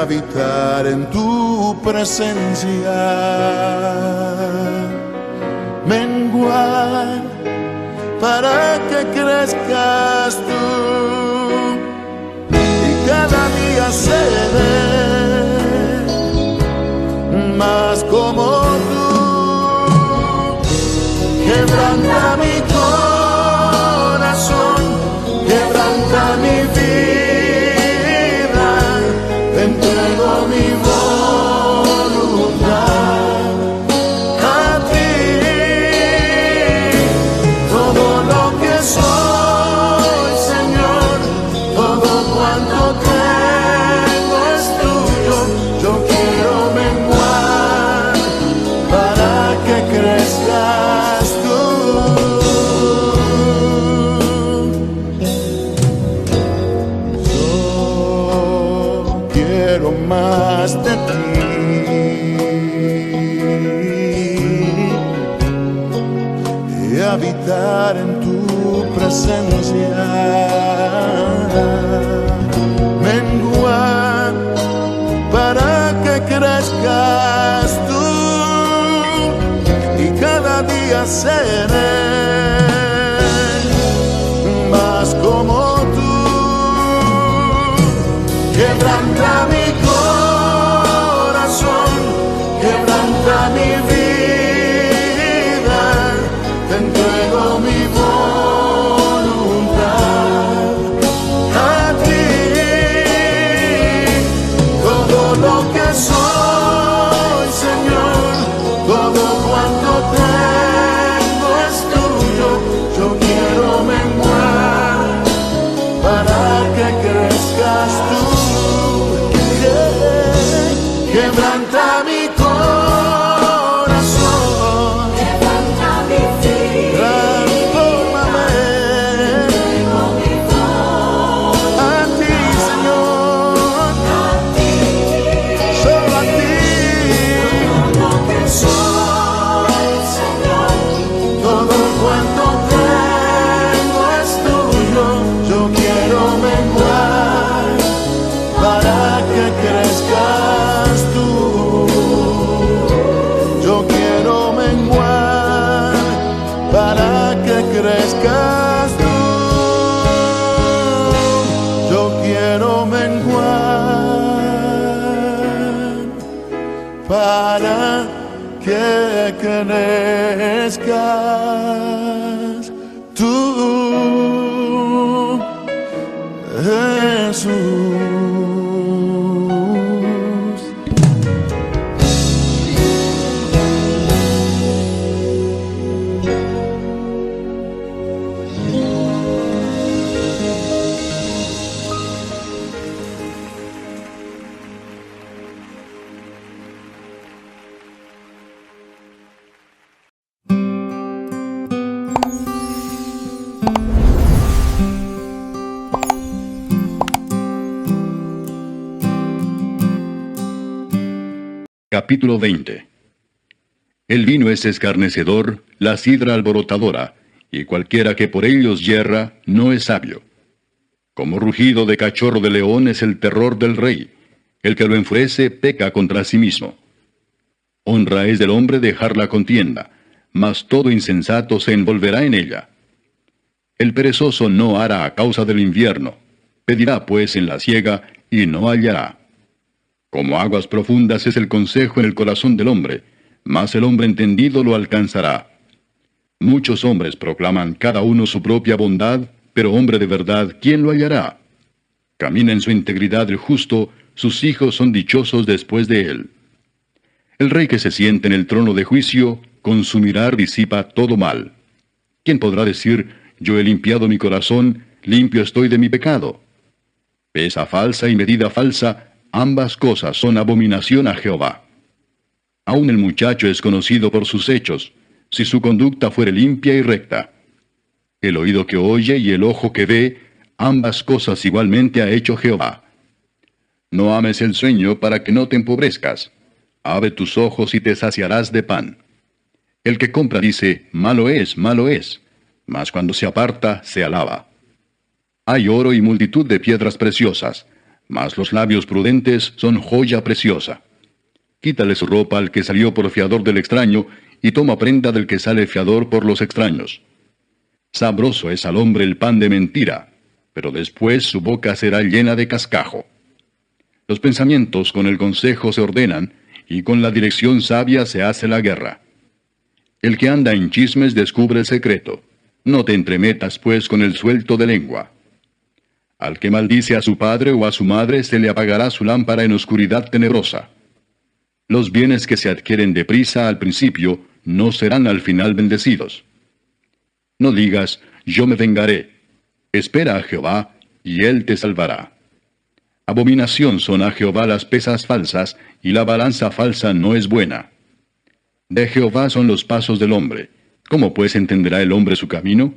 habitar en tu presencia, menguar para que crezcas tú y cada día seré más como tú. Quebranta mi corazón, quebranta mi vida, te entrego mi voluntad a ti. Todo lo que soy, Señor, todo cuanto tengo es tuyo. Yo quiero menguar para que crezcas tú. Más de ti y habitar en tu presencia, menguar para que crezcas tú y cada día seré más como tú. Quebranta mi corazón, quebranta mi vida, te entrego mi voluntad a ti. Todo lo que soy, Señor, todo cuanto tengo es tuyo. Yo quiero menguar para que crezcas tú. Quebranta mi corazón, quebranta mi vida, transfórmame entrego mi voz a ti, Señor, a ti. solo a ti. Todo lo que soy, Señor, Todo cuanto tengo es tuyo. Yo quiero menguar para que crezcas tú. Yo quiero menguar para que crezcas tú. Yo quiero menguar para que crezcas tú, Jesús. Capítulo 20. El vino es escarnecedor, la sidra alborotadora, y cualquiera que por ellos yerra, no es sabio. Como rugido de cachorro de león es el terror del rey, el que lo enfurece peca contra sí mismo. Honra es del hombre dejar la contienda, mas todo insensato se envolverá en ella. El perezoso no hará a causa del invierno, pedirá pues en la siega, y no hallará. Como aguas profundas es el consejo en el corazón del hombre, mas el hombre entendido lo alcanzará. Muchos hombres proclaman cada uno su propia bondad, pero hombre de verdad, ¿quién lo hallará? Camina en su integridad el justo, sus hijos son dichosos después de él. El rey que se siente en el trono de juicio, con su mirar disipa todo mal. ¿Quién podrá decir, yo he limpiado mi corazón, limpio estoy de mi pecado? Pesa falsa y medida falsa, ambas cosas son abominación a Jehová. Aun el muchacho es conocido por sus hechos, si su conducta fuere limpia y recta. El oído que oye y el ojo que ve, ambas cosas igualmente ha hecho Jehová. No ames el sueño para que no te empobrezcas. Abre tus ojos y te saciarás de pan. El que compra dice, malo es, mas cuando se aparta, se alaba. Hay oro y multitud de piedras preciosas, Mas los labios prudentes son joya preciosa. Quítale su ropa al que salió por fiador del extraño, y toma prenda del que sale fiador por los extraños. Sabroso es al hombre el pan de mentira, pero después su boca será llena de cascajo. Los pensamientos con el consejo se ordenan, y con la dirección sabia se hace la guerra. El que anda en chismes descubre el secreto. No te entremetas, pues, con el suelto de lengua. Al que maldice a su padre o a su madre se le apagará su lámpara en oscuridad tenebrosa. Los bienes que se adquieren deprisa al principio no serán al final bendecidos. No digas, yo me vengaré. Espera a Jehová, y él te salvará. Abominación son a Jehová las pesas falsas, y la balanza falsa no es buena. De Jehová son los pasos del hombre. ¿Cómo pues entenderá el hombre su camino?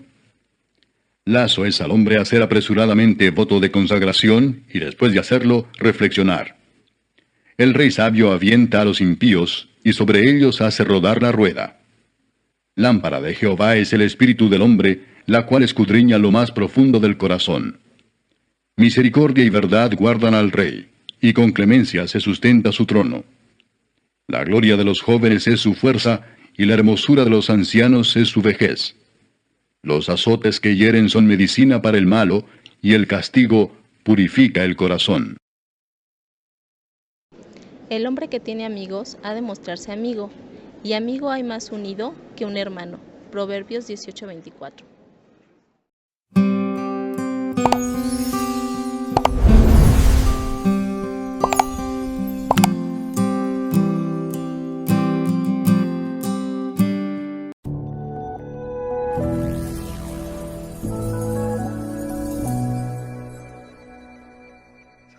Lazo es al hombre hacer apresuradamente voto de consagración, y después de hacerlo, reflexionar. El rey sabio avienta a los impíos, y sobre ellos hace rodar la rueda. Lámpara de Jehová es el espíritu del hombre, la cual escudriña lo más profundo del corazón. Misericordia y verdad guardan al rey, y con clemencia se sustenta su trono. La gloria de los jóvenes es su fuerza, y la hermosura de los ancianos es su vejez. Los azotes que hieren son medicina para el malo, y el castigo purifica el corazón. El hombre que tiene amigos ha de mostrarse amigo, y amigo hay más unido que un hermano. Proverbios 18:24.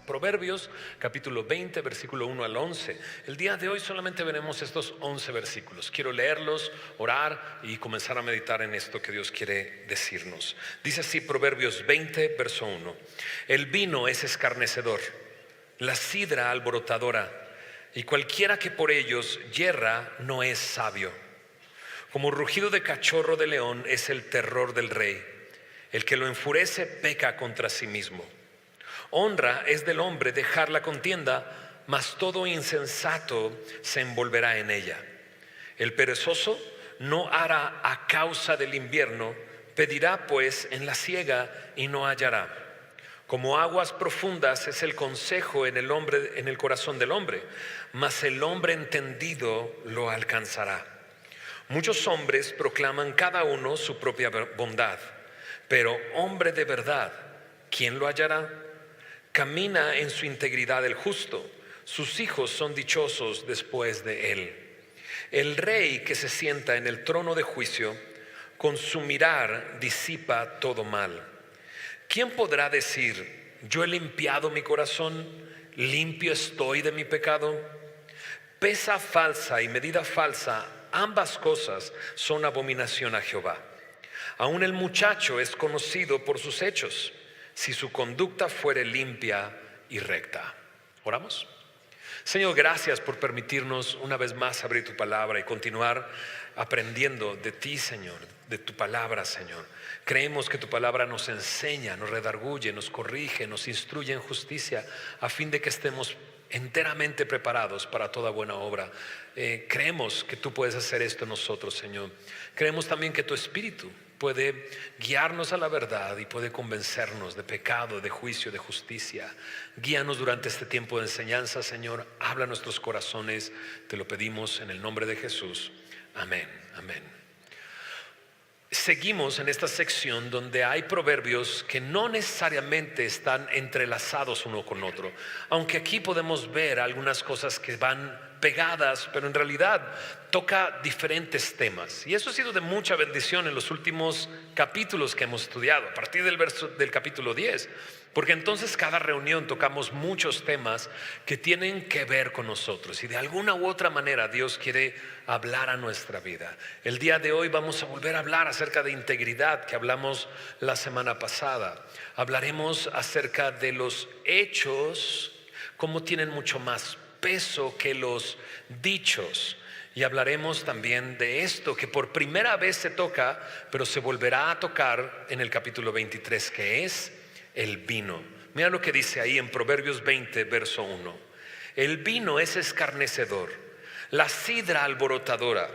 Proverbios, capítulo 20, versículo 1 al 11. El día de hoy solamente veremos estos 11 versículos. Quiero leerlos, orar y comenzar a meditar en esto que Dios quiere decirnos. Dice así Proverbios 20, verso 1. El vino es escarnecedor, la sidra alborotadora, y cualquiera que por ellos yerra no es sabio. Como rugido de cachorro de león es el terror del rey. El que lo enfurece peca contra sí mismo. Honra es del hombre dejar la contienda, mas todo insensato se envolverá en ella. El perezoso no hará a causa del invierno, pedirá pues en la siega y no hallará. Como aguas profundas es el consejo en el corazón del hombre, mas el hombre entendido lo alcanzará. Muchos hombres proclaman cada uno su propia bondad, pero hombre de verdad, ¿quién lo hallará? Camina en su integridad el justo, sus hijos son dichosos después de él. El rey que se sienta en el trono de juicio, con su mirar disipa todo mal. ¿Quién podrá decir, yo he limpiado mi corazón, limpio estoy de mi pecado? Pesa falsa y medida falsa, ambas cosas son abominación a Jehová. Aún el muchacho es conocido por sus hechos, si su conducta fuere limpia y recta. ¿Oramos? Señor, gracias por permitirnos una vez más abrir tu palabra y continuar aprendiendo de ti, Señor, de tu palabra, Señor. Creemos que tu palabra nos enseña, nos redarguye, nos corrige, nos instruye en justicia, a fin de que estemos enteramente preparados para toda buena obra. Creemos que tú puedes hacer esto en nosotros, Señor. Creemos también que tu Espíritu puede guiarnos a la verdad y puede convencernos de pecado, de juicio, de justicia. Guíanos durante este tiempo de enseñanza, Señor. Habla a nuestros corazones, te lo pedimos en el nombre de Jesús. Amén, amén. Seguimos en esta sección donde hay proverbios que no necesariamente están entrelazados uno con otro, aunque aquí podemos ver algunas cosas que van pegadas, pero en realidad toca diferentes temas, y eso ha sido de mucha bendición en los últimos capítulos que hemos estudiado, a partir del capítulo 10, porque entonces cada reunión tocamos muchos temas que tienen que ver con nosotros, y de alguna u otra manera Dios quiere hablar a nuestra vida. El día de hoy vamos a volver a hablar acerca de integridad, que hablamos la semana pasada. Hablaremos acerca de los hechos, cómo tienen mucho más peso que los dichos, y hablaremos también de esto que por primera vez se toca, pero se volverá a tocar en el capítulo 23, que es el vino. Mira lo que dice ahí en Proverbios 20, verso 1. El vino es escarnecedor, la sidra alborotadora,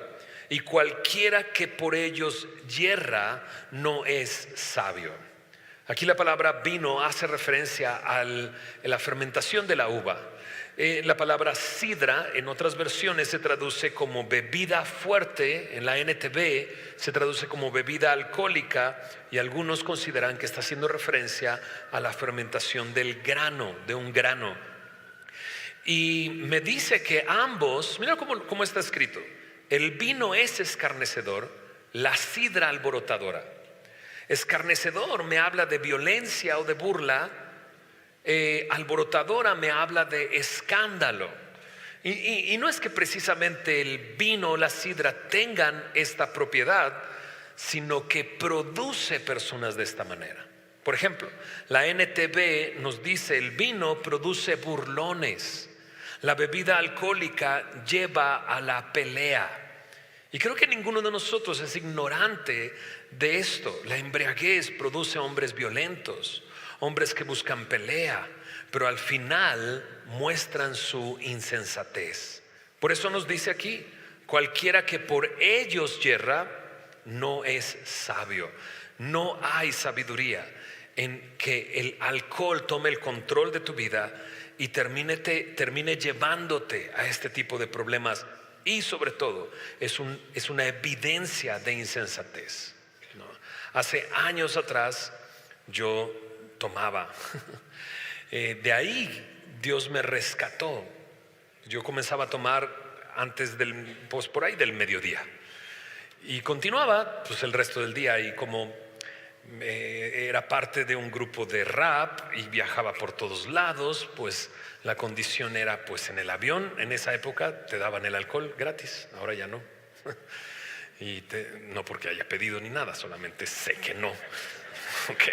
y cualquiera que por ellos yerra no es sabio. Aquí la palabra vino hace referencia a la fermentación de la uva. La palabra sidra en otras versiones se traduce como bebida fuerte, en la NTV se traduce como bebida alcohólica, y algunos consideran que está haciendo referencia a la fermentación del grano, de un grano. Y me dice que ambos, mira cómo está escrito: el vino es escarnecedor, la sidra alborotadora. Escarnecedor me habla de violencia o de burla. Alborotadora me habla de escándalo. Y no es que precisamente el vino o la sidra tengan esta propiedad, sino que produce personas de esta manera. Por ejemplo, la NTV nos dice: el vino produce burlones, la bebida alcohólica lleva a la pelea. Y creo que ninguno de nosotros es ignorante de esto. La embriaguez produce hombres violentos, hombres que buscan pelea, pero al final muestran su insensatez. Por eso nos dice aquí: cualquiera que por ellos yerra no es sabio. No hay sabiduría en que el alcohol tome el control de tu vida y termine llevándote a este tipo de problemas. Y sobre todo es una evidencia de insensatez, ¿no? Hace años atrás yo tomaba. De ahí Dios me rescató. Yo comenzaba a tomar por ahí del mediodía, y continuaba pues el resto del día. Y como era parte de un grupo de rap y viajaba por todos lados, pues la condición era, pues en el avión en esa época te daban el alcohol gratis, ahora ya no. Y no porque haya pedido ni nada, solamente sé que no. Ok.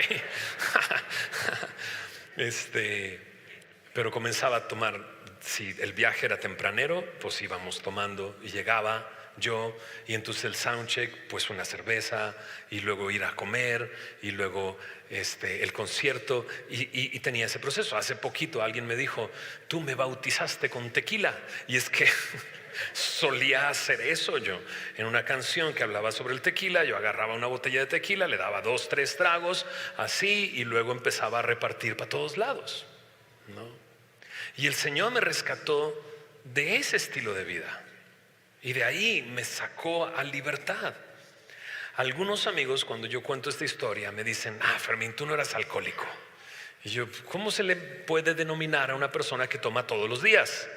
Pero comenzaba a tomar. Si el viaje era tempranero, pues íbamos tomando, y llegaba yo, y entonces el soundcheck, pues una cerveza, y luego ir a comer, y luego el concierto, y tenía ese proceso. Hace poquito alguien me dijo: tú me bautizaste con tequila. Y es que solía hacer eso yo. En una canción que hablaba sobre el tequila, yo agarraba una botella de tequila, le daba 2, 3 tragos así, y luego empezaba a repartir para todos lados, ¿no? Y el Señor me rescató de ese estilo de vida, y de ahí me sacó a libertad. Algunos amigos, cuando yo cuento esta historia, me dicen: Fermín, tú no eras alcohólico. Y yo: ¿cómo se le puede denominar a una persona que toma todos los días?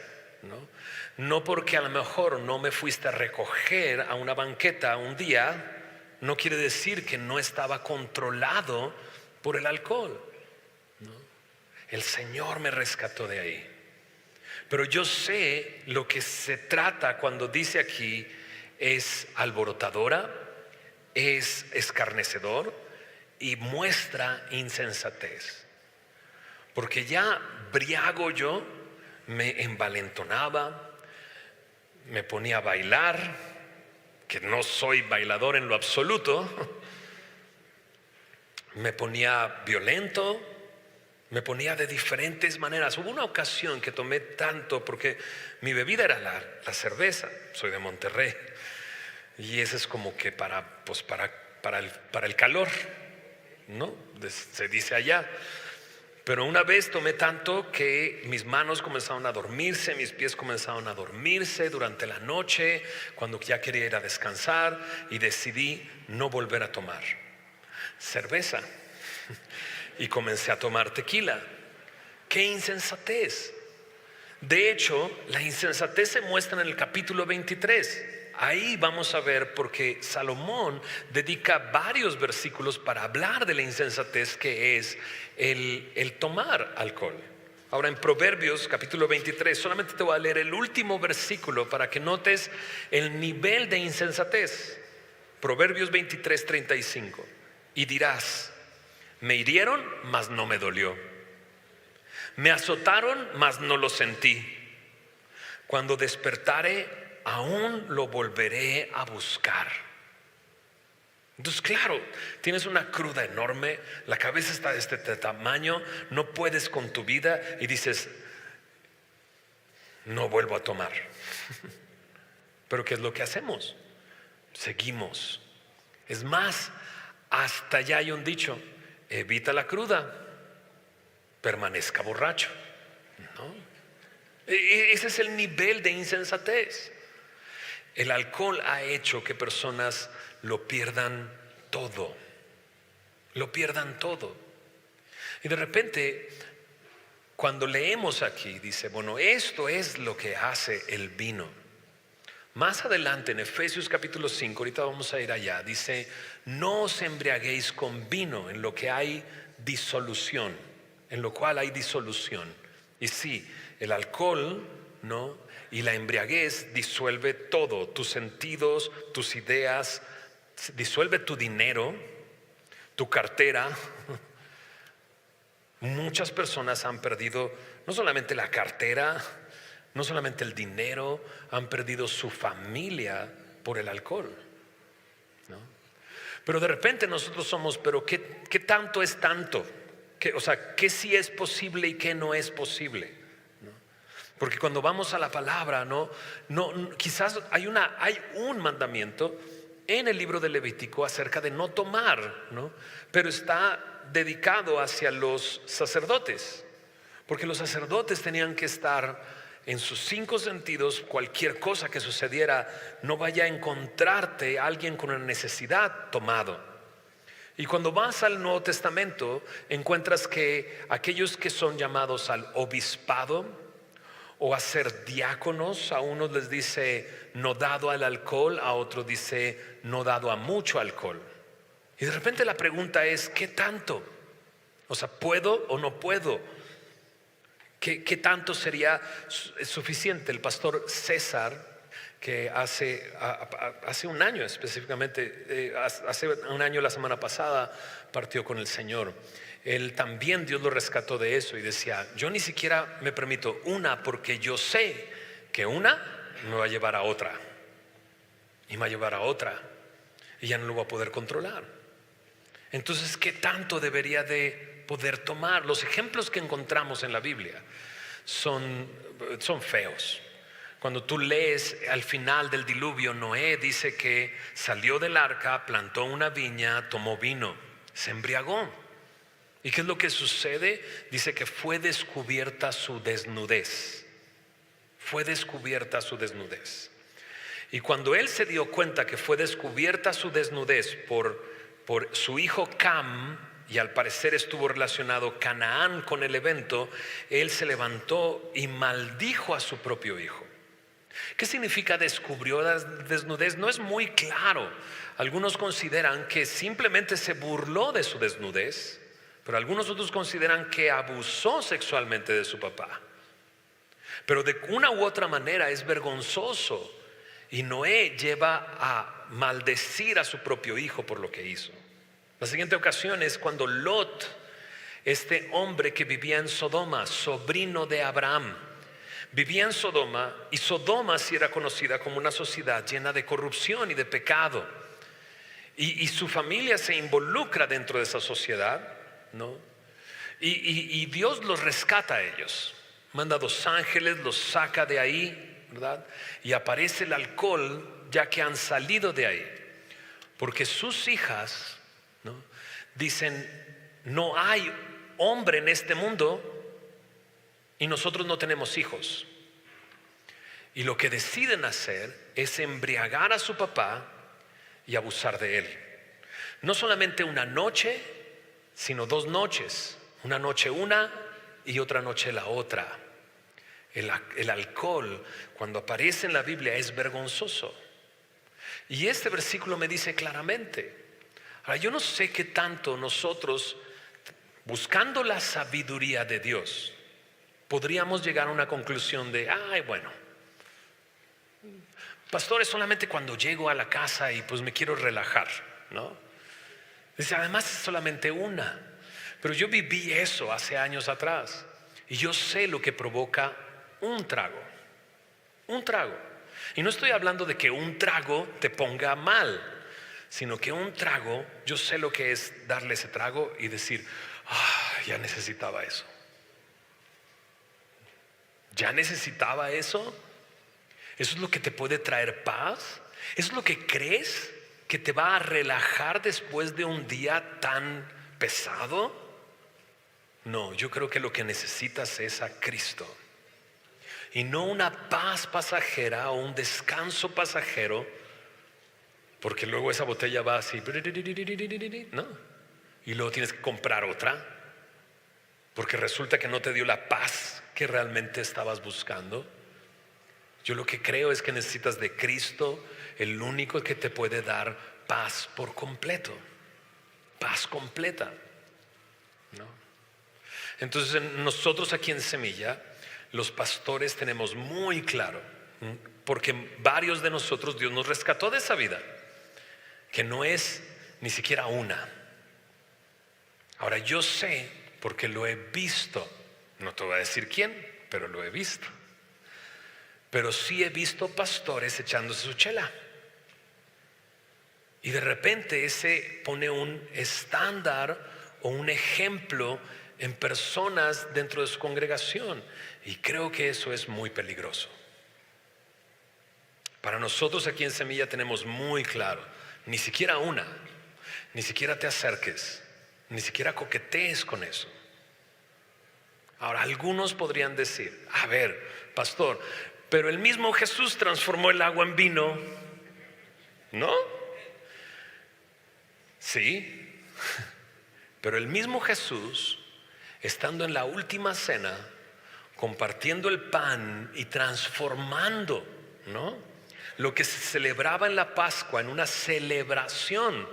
No porque a lo mejor no me fuiste a recoger a una banqueta un día, no quiere decir que no estaba controlado por el alcohol, ¿no? El Señor me rescató de ahí. Pero yo sé lo que se trata cuando dice aquí: es alborotadora, es escarnecedor y muestra insensatez. Porque ya briago yo, me envalentonaba, me ponía a bailar, que no soy bailador en lo absoluto, me ponía violento, me ponía de diferentes maneras. Hubo una ocasión que tomé tanto, porque mi bebida era la cerveza. Soy de Monterrey, y ese es como que para el calor, ¿no? Se dice allá. Pero una vez tomé tanto que mis manos comenzaron a dormirse, mis pies comenzaron a dormirse durante la noche, cuando ya quería ir a descansar, y decidí no volver a tomar cerveza. Y comencé a tomar tequila. ¡Qué insensatez! De hecho, la insensatez se muestra en el capítulo 23. Ahí vamos a ver, porque Salomón dedica varios versículos para hablar de la insensatez que es el tomar alcohol. Ahora, en Proverbios capítulo 23, solamente te voy a leer el último versículo para que notes el nivel de insensatez. Proverbios 23, 35. Y dirás: me hirieron, mas no me dolió. Me azotaron, mas no lo sentí. Cuando despertare, aún lo volveré a buscar. Entonces, claro, tienes una cruda enorme, la cabeza está de este tamaño, no puedes con tu vida y dices, no vuelvo a tomar. Pero ¿qué es lo que hacemos? Seguimos. Es más, hasta ya hay un dicho: evita la cruda, permanezca borracho, ¿no? Ese es el nivel de insensatez. El alcohol ha hecho que personas lo pierdan todo. Lo pierdan todo. Y de repente, cuando leemos aquí, dice, bueno, esto es lo que hace el vino. Más adelante en Efesios capítulo 5, ahorita vamos a ir allá, dice, no os embriaguéis con vino, en lo que hay disolución, en lo cual hay disolución. Y sí, el alcohol, ¿no?, y la embriaguez disuelve todo, tus sentidos, tus ideas, disuelve tu dinero, tu cartera. Muchas personas han perdido no solamente la cartera, no solamente el dinero, han perdido su familia por el alcohol, ¿no? Pero de repente nosotros somos, pero ¿qué tanto es tanto? O sea, ¿qué sí es posible y qué no es posible? Porque cuando vamos a la palabra, quizás hay un mandamiento en el libro de Levítico acerca de no tomar, ¿no? Pero está dedicado hacia los sacerdotes, porque los sacerdotes tenían que estar en sus 5 sentidos. Cualquier cosa que sucediera, no vaya a encontrarte alguien con una necesidad tomado. Y cuando vas al Nuevo Testamento, encuentras que aquellos que son llamados al obispado o a ser diáconos, a unos les dice no dado al alcohol, a otros dice no dado a mucho alcohol. Y de repente la pregunta es, ¿qué tanto? O sea, ¿puedo o no puedo? ¿Qué tanto sería suficiente? El pastor César, que hace un año específicamente, hace un año la semana pasada, partió con el Señor. Él también, Dios lo rescató de eso y decía, yo ni siquiera me permito una, porque yo sé que una me va a llevar a otra y me va a llevar a otra y ya no lo voy a poder controlar. Entonces, ¿qué tanto debería de poder tomar? Los ejemplos que encontramos en la Biblia son feos. Cuando tú lees al final del diluvio, Noé dice que salió del arca, plantó una viña, tomó vino, se embriagó. ¿Y qué es lo que sucede? Dice que fue descubierta su desnudez. Fue descubierta su desnudez. Y cuando él se dio cuenta que fue descubierta su desnudez por su hijo Cam, y al parecer estuvo relacionado Canaán con el evento, él se levantó y maldijo a su propio hijo. ¿Qué significa descubrió la desnudez? No es muy claro. Algunos consideran que simplemente se burló de su desnudez, pero algunos otros consideran que abusó sexualmente de su papá. Pero de una u otra manera es vergonzoso, y Noé lleva a maldecir a su propio hijo por lo que hizo. La siguiente ocasión es cuando Lot, este hombre que vivía en Sodoma, sobrino de Abraham, vivía en Sodoma, y Sodoma sí era conocida como una sociedad llena de corrupción y de pecado, y su familia se involucra dentro de esa sociedad, ¿no? Y Dios los rescata a ellos, manda 2 ángeles, los saca de ahí, ¿verdad? Y aparece el alcohol ya que han salido de ahí, porque sus hijas, ¿no?, dicen, no hay hombre en este mundo y nosotros no tenemos hijos. Y lo que deciden hacer es embriagar a su papá y abusar de él. No solamente una noche, sino 2 noches. Una noche una y otra noche la otra. El alcohol, cuando aparece en la Biblia, es vergonzoso. Y este versículo me dice claramente. Ahora, yo no sé qué tanto nosotros, buscando la sabiduría de Dios, podríamos llegar a una conclusión de, bueno, pastor, es solamente cuando llego a la casa y pues me quiero relajar, ¿no? Dice, además es solamente una. Pero yo viví eso hace años atrás y yo sé lo que provoca un trago. Un trago. Y no estoy hablando de que un trago te ponga mal, sino que un trago, yo sé lo que es darle ese trago y decir, ya necesitaba eso. ¿Ya necesitaba eso? ¿Eso es lo que te puede traer paz? ¿Eso es lo que crees que te va a relajar después de un día tan pesado? No, yo creo que lo que necesitas es a Cristo. Y no una paz pasajera o un descanso pasajero, porque luego esa botella va así, ¿no? Y luego tienes que comprar otra, porque resulta que no te dio la paz que realmente estabas buscando. Yo lo que creo es que necesitas de Cristo, el único que te puede dar paz por completo, paz completa, ¿no? Entonces nosotros aquí en Semilla, los pastores tenemos muy claro, porque varios de nosotros Dios nos rescató de esa vida, que no es ni siquiera una. Ahora yo sé, porque lo he visto, no te voy a decir quién, pero lo he visto. Pero sí he visto pastores echándose su chela. Y de repente ese pone un estándar o un ejemplo en personas dentro de su congregación. Y creo que eso es muy peligroso. Para nosotros aquí en Semilla tenemos muy claro, ni siquiera una, ni siquiera te acerques, ni siquiera coquetees con eso. Ahora, algunos podrían decir, a ver, pastor, pero el mismo Jesús transformó el agua en vino, ¿no? Sí, pero el mismo Jesús, estando en la última cena, compartiendo el pan y transformando, ¿no?, lo que se celebraba en la Pascua en una celebración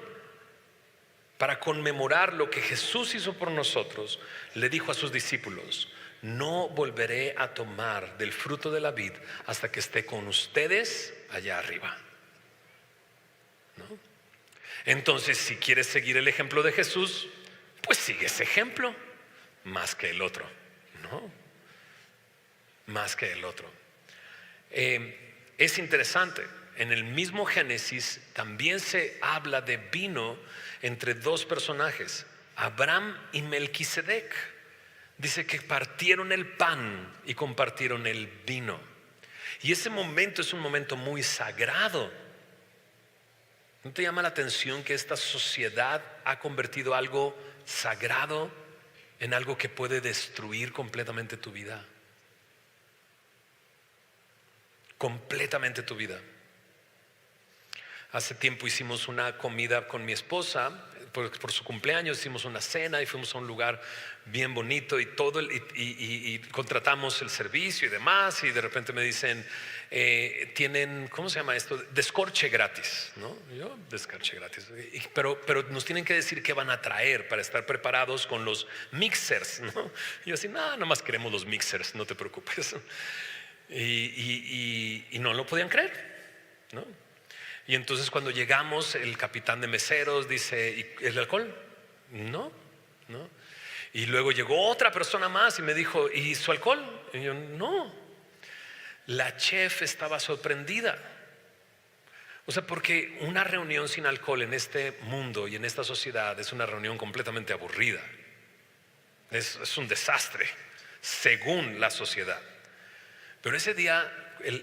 para conmemorar lo que Jesús hizo por nosotros, le dijo a sus discípulos: no volveré a tomar del fruto de la vid hasta que esté con ustedes allá arriba, ¿no? Entonces, si quieres seguir el ejemplo de Jesús, pues sigue ese ejemplo más que el otro, ¿no? Más que el otro. Es interesante, en el mismo Génesis también se habla de vino entre dos personajes, Abraham y Melquisedec. Dice que partieron el pan y compartieron el vino. Y ese momento es un momento muy sagrado. ¿No te llama la atención que esta sociedad ha convertido algo sagrado en algo que puede destruir completamente tu vida? Completamente tu vida. Hace tiempo hicimos una comida con mi esposa por su cumpleaños, hicimos una cena y fuimos a un lugar bien bonito y todo, y contratamos el servicio y demás, y de repente me dicen, tienen, ¿cómo se llama esto? Descorche gratis, ¿no? Yo, descorche gratis. Pero nos tienen que decir qué van a traer para estar preparados con los mixers, ¿no? Y yo así, no, nomás queremos los mixers, no te preocupes. Y no lo podían creer, ¿no? Y entonces cuando llegamos, el capitán de meseros dice, ¿y el alcohol? No. Y luego llegó otra persona más y me dijo, ¿y su alcohol? Y yo, no. La chef estaba sorprendida. O sea, porque una reunión sin alcohol en este mundo y en esta sociedad es una reunión completamente aburrida. Es un desastre, según la sociedad. Pero ese día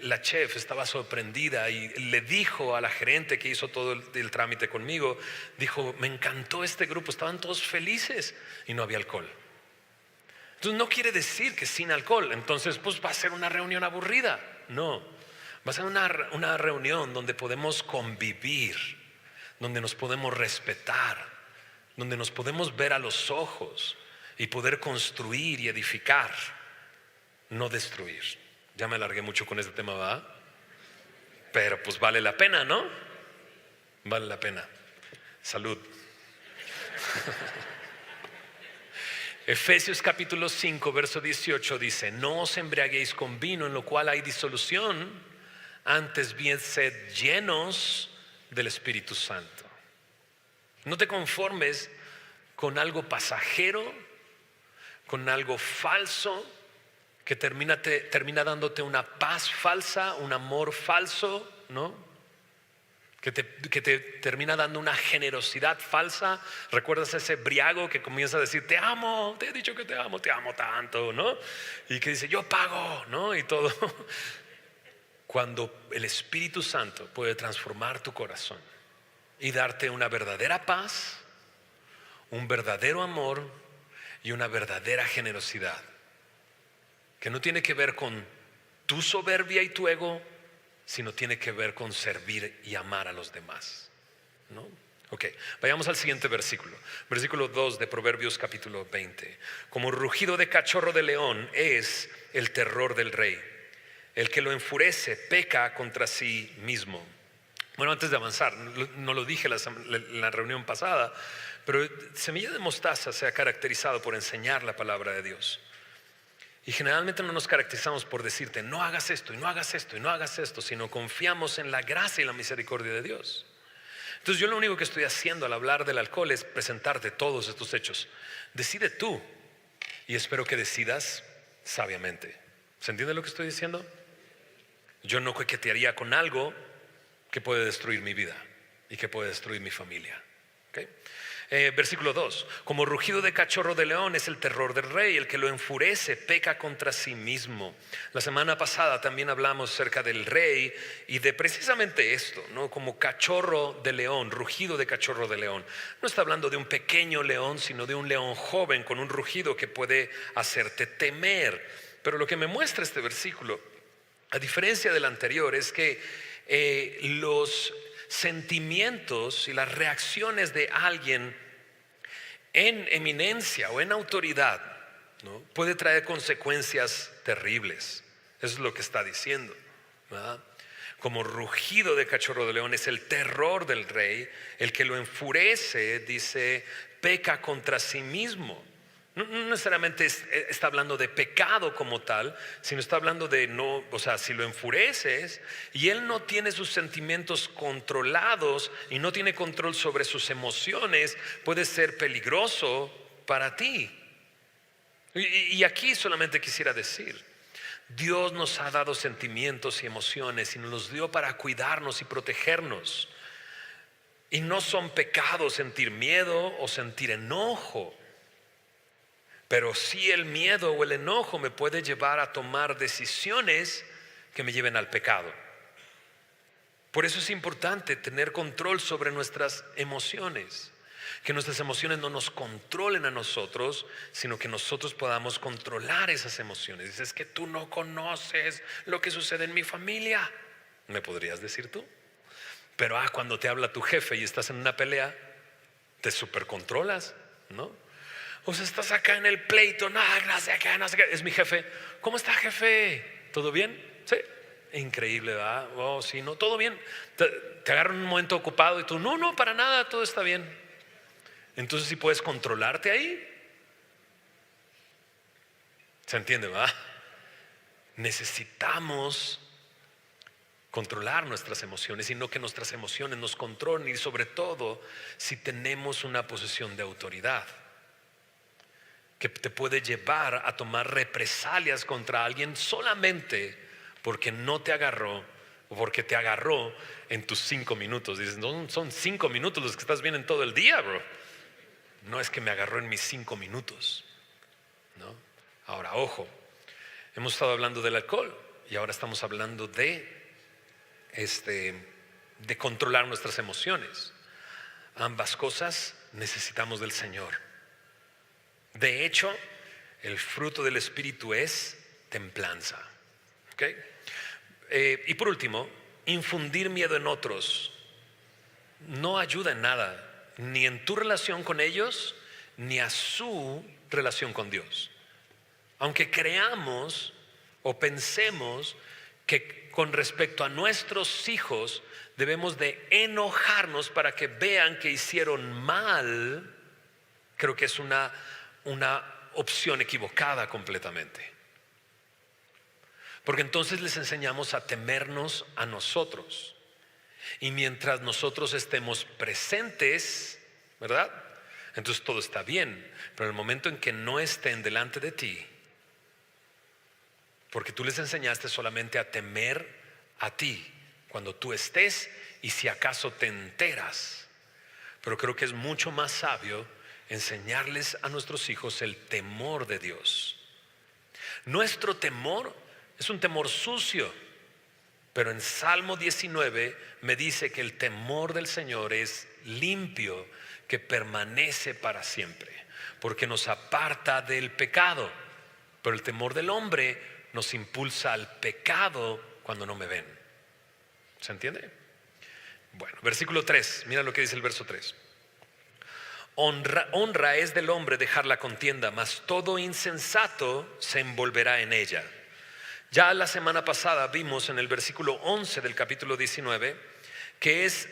la chef estaba sorprendida y le dijo a la gerente que hizo todo el trámite conmigo, dijo, me encantó este grupo, estaban todos felices y no había alcohol. Entonces no quiere decir que sin alcohol, entonces pues va a ser una reunión aburrida. No, va a ser una reunión donde podemos convivir, donde nos podemos respetar, donde nos podemos ver a los ojos y poder construir y edificar, no destruir. Ya me alargué mucho con este tema, ¿va? Pero pues vale la pena, ¿no? Vale la pena. Salud. Efesios capítulo 5 verso 18 dice, no os embriaguéis con vino en lo cual hay disolución, antes bien sed llenos del Espíritu Santo. No te conformes con algo pasajero, con algo falso, que termina dándote una paz falsa, un amor falso, ¿no? que te termina dando una generosidad falsa. ¿Recuerdas ese briago que comienza a decir te amo, te he dicho que te amo tanto, ¿no? Y que dice yo pago, ¿no? Y todo. Cuando el Espíritu Santo puede transformar tu corazón y darte una verdadera paz, un verdadero amor y una verdadera generosidad, que no tiene que ver con tu soberbia y tu ego, sino tiene que ver con servir y amar a los demás, ¿no? Ok, vayamos al siguiente versículo. Versículo 2 de Proverbios capítulo 20. Como rugido de cachorro de león es el terror del rey. El que lo enfurece peca contra sí mismo. Bueno, antes de avanzar, no lo dije en la reunión pasada, pero Semilla de Mostaza se ha caracterizado por enseñar la palabra de Dios. Y generalmente no nos caracterizamos por decirte no hagas esto y no hagas esto y no hagas esto, sino confiamos en la gracia y la misericordia de Dios. Entonces yo lo único que estoy haciendo al hablar del alcohol es presentarte todos estos hechos. Decide tú y espero que decidas sabiamente. ¿Se entiende lo que estoy diciendo? Yo no coquetearía con algo que puede destruir mi vida y que puede destruir mi familia. ¿Okay? Versículo 2. Como rugido de cachorro de león es el terror del rey. El que lo enfurece peca contra sí mismo. La semana pasada también hablamos acerca del rey y de precisamente esto, ¿no? Como cachorro de león, rugido de cachorro de león. No está hablando de un pequeño león, sino de un león joven con un rugido que puede hacerte temer. Pero lo que me muestra este versículo, a diferencia del anterior, es que los sentimientos y las reacciones de alguien en eminencia o en autoridad, ¿no? Puede traer consecuencias terribles. Eso es lo que está diciendo, ¿verdad? Como rugido de cachorro de león es el terror del rey. El que lo enfurece, dice, peca contra sí mismo. No necesariamente está hablando de pecado como tal, sino está hablando de no, o sea, si lo enfureces y él no tiene sus sentimientos controlados y no tiene control sobre sus emociones, puede ser peligroso para ti. Y aquí solamente quisiera decir, Dios nos ha dado sentimientos y emociones y nos los dio para cuidarnos y protegernos. Y no son pecados sentir miedo o sentir enojo. Pero sí el miedo o el enojo me puede llevar a tomar decisiones que me lleven al pecado. Por eso es importante tener control sobre nuestras emociones. Que nuestras emociones no nos controlen a nosotros, sino que nosotros podamos controlar esas emociones. Dices que tú no conoces lo que sucede en mi familia. ¿Me podrías decir tú? Pero cuando te habla tu jefe y estás en una pelea, te supercontrolas, ¿no? O sea, estás acá en el pleito, no sé qué, es mi jefe. ¿Cómo está, jefe? ¿Todo bien? Sí. Increíble, ¿verdad? Oh, sí, no, todo bien. Te agarra un momento ocupado y tú, no, para nada, todo está bien. Entonces, ¿sí puedes controlarte ahí? ¿Se entiende, verdad? Necesitamos controlar nuestras emociones y no que nuestras emociones nos controlen, y sobre todo si tenemos una posición de autoridad que te puede llevar a tomar represalias contra alguien solamente porque no te agarró o porque te agarró en tus 5 minutos. Dices, no, son 5 minutos los que estás bien en todo el día, bro. No es que me agarró en mis 5 minutos, ¿no? Ahora, ojo, hemos estado hablando del alcohol y ahora estamos hablando de controlar nuestras emociones. Ambas cosas necesitamos del Señor. De hecho, el fruto del Espíritu es templanza. ¿Okay? Y por último, infundir miedo en otros no ayuda en nada, ni en tu relación con ellos, ni a su relación con Dios. Aunque creamos o pensemos que con respecto a nuestros hijos debemos de enojarnos para que vean que hicieron mal, creo que es una opción equivocada completamente. Porque entonces les enseñamos a temernos a nosotros. Y mientras nosotros estemos presentes, ¿verdad? Entonces todo está bien. Pero en el momento en que no estén delante de ti, porque tú les enseñaste solamente a temer a ti, cuando tú estés y si acaso te enteras. Pero creo que es mucho más sabio enseñarles a nuestros hijos el temor de Dios. Nuestro temor es un temor sucio, pero en Salmo 19 me dice que el temor del Señor es limpio, que permanece para siempre, porque nos aparta del pecado. Pero el temor del hombre nos impulsa al pecado cuando no me ven. ¿Se entiende? Bueno, versículo 3, mira lo que dice el verso 3. Honra es del hombre dejar la contienda, mas todo insensato se envolverá en ella. Ya la semana pasada vimos en el versículo 11 del capítulo 19 que es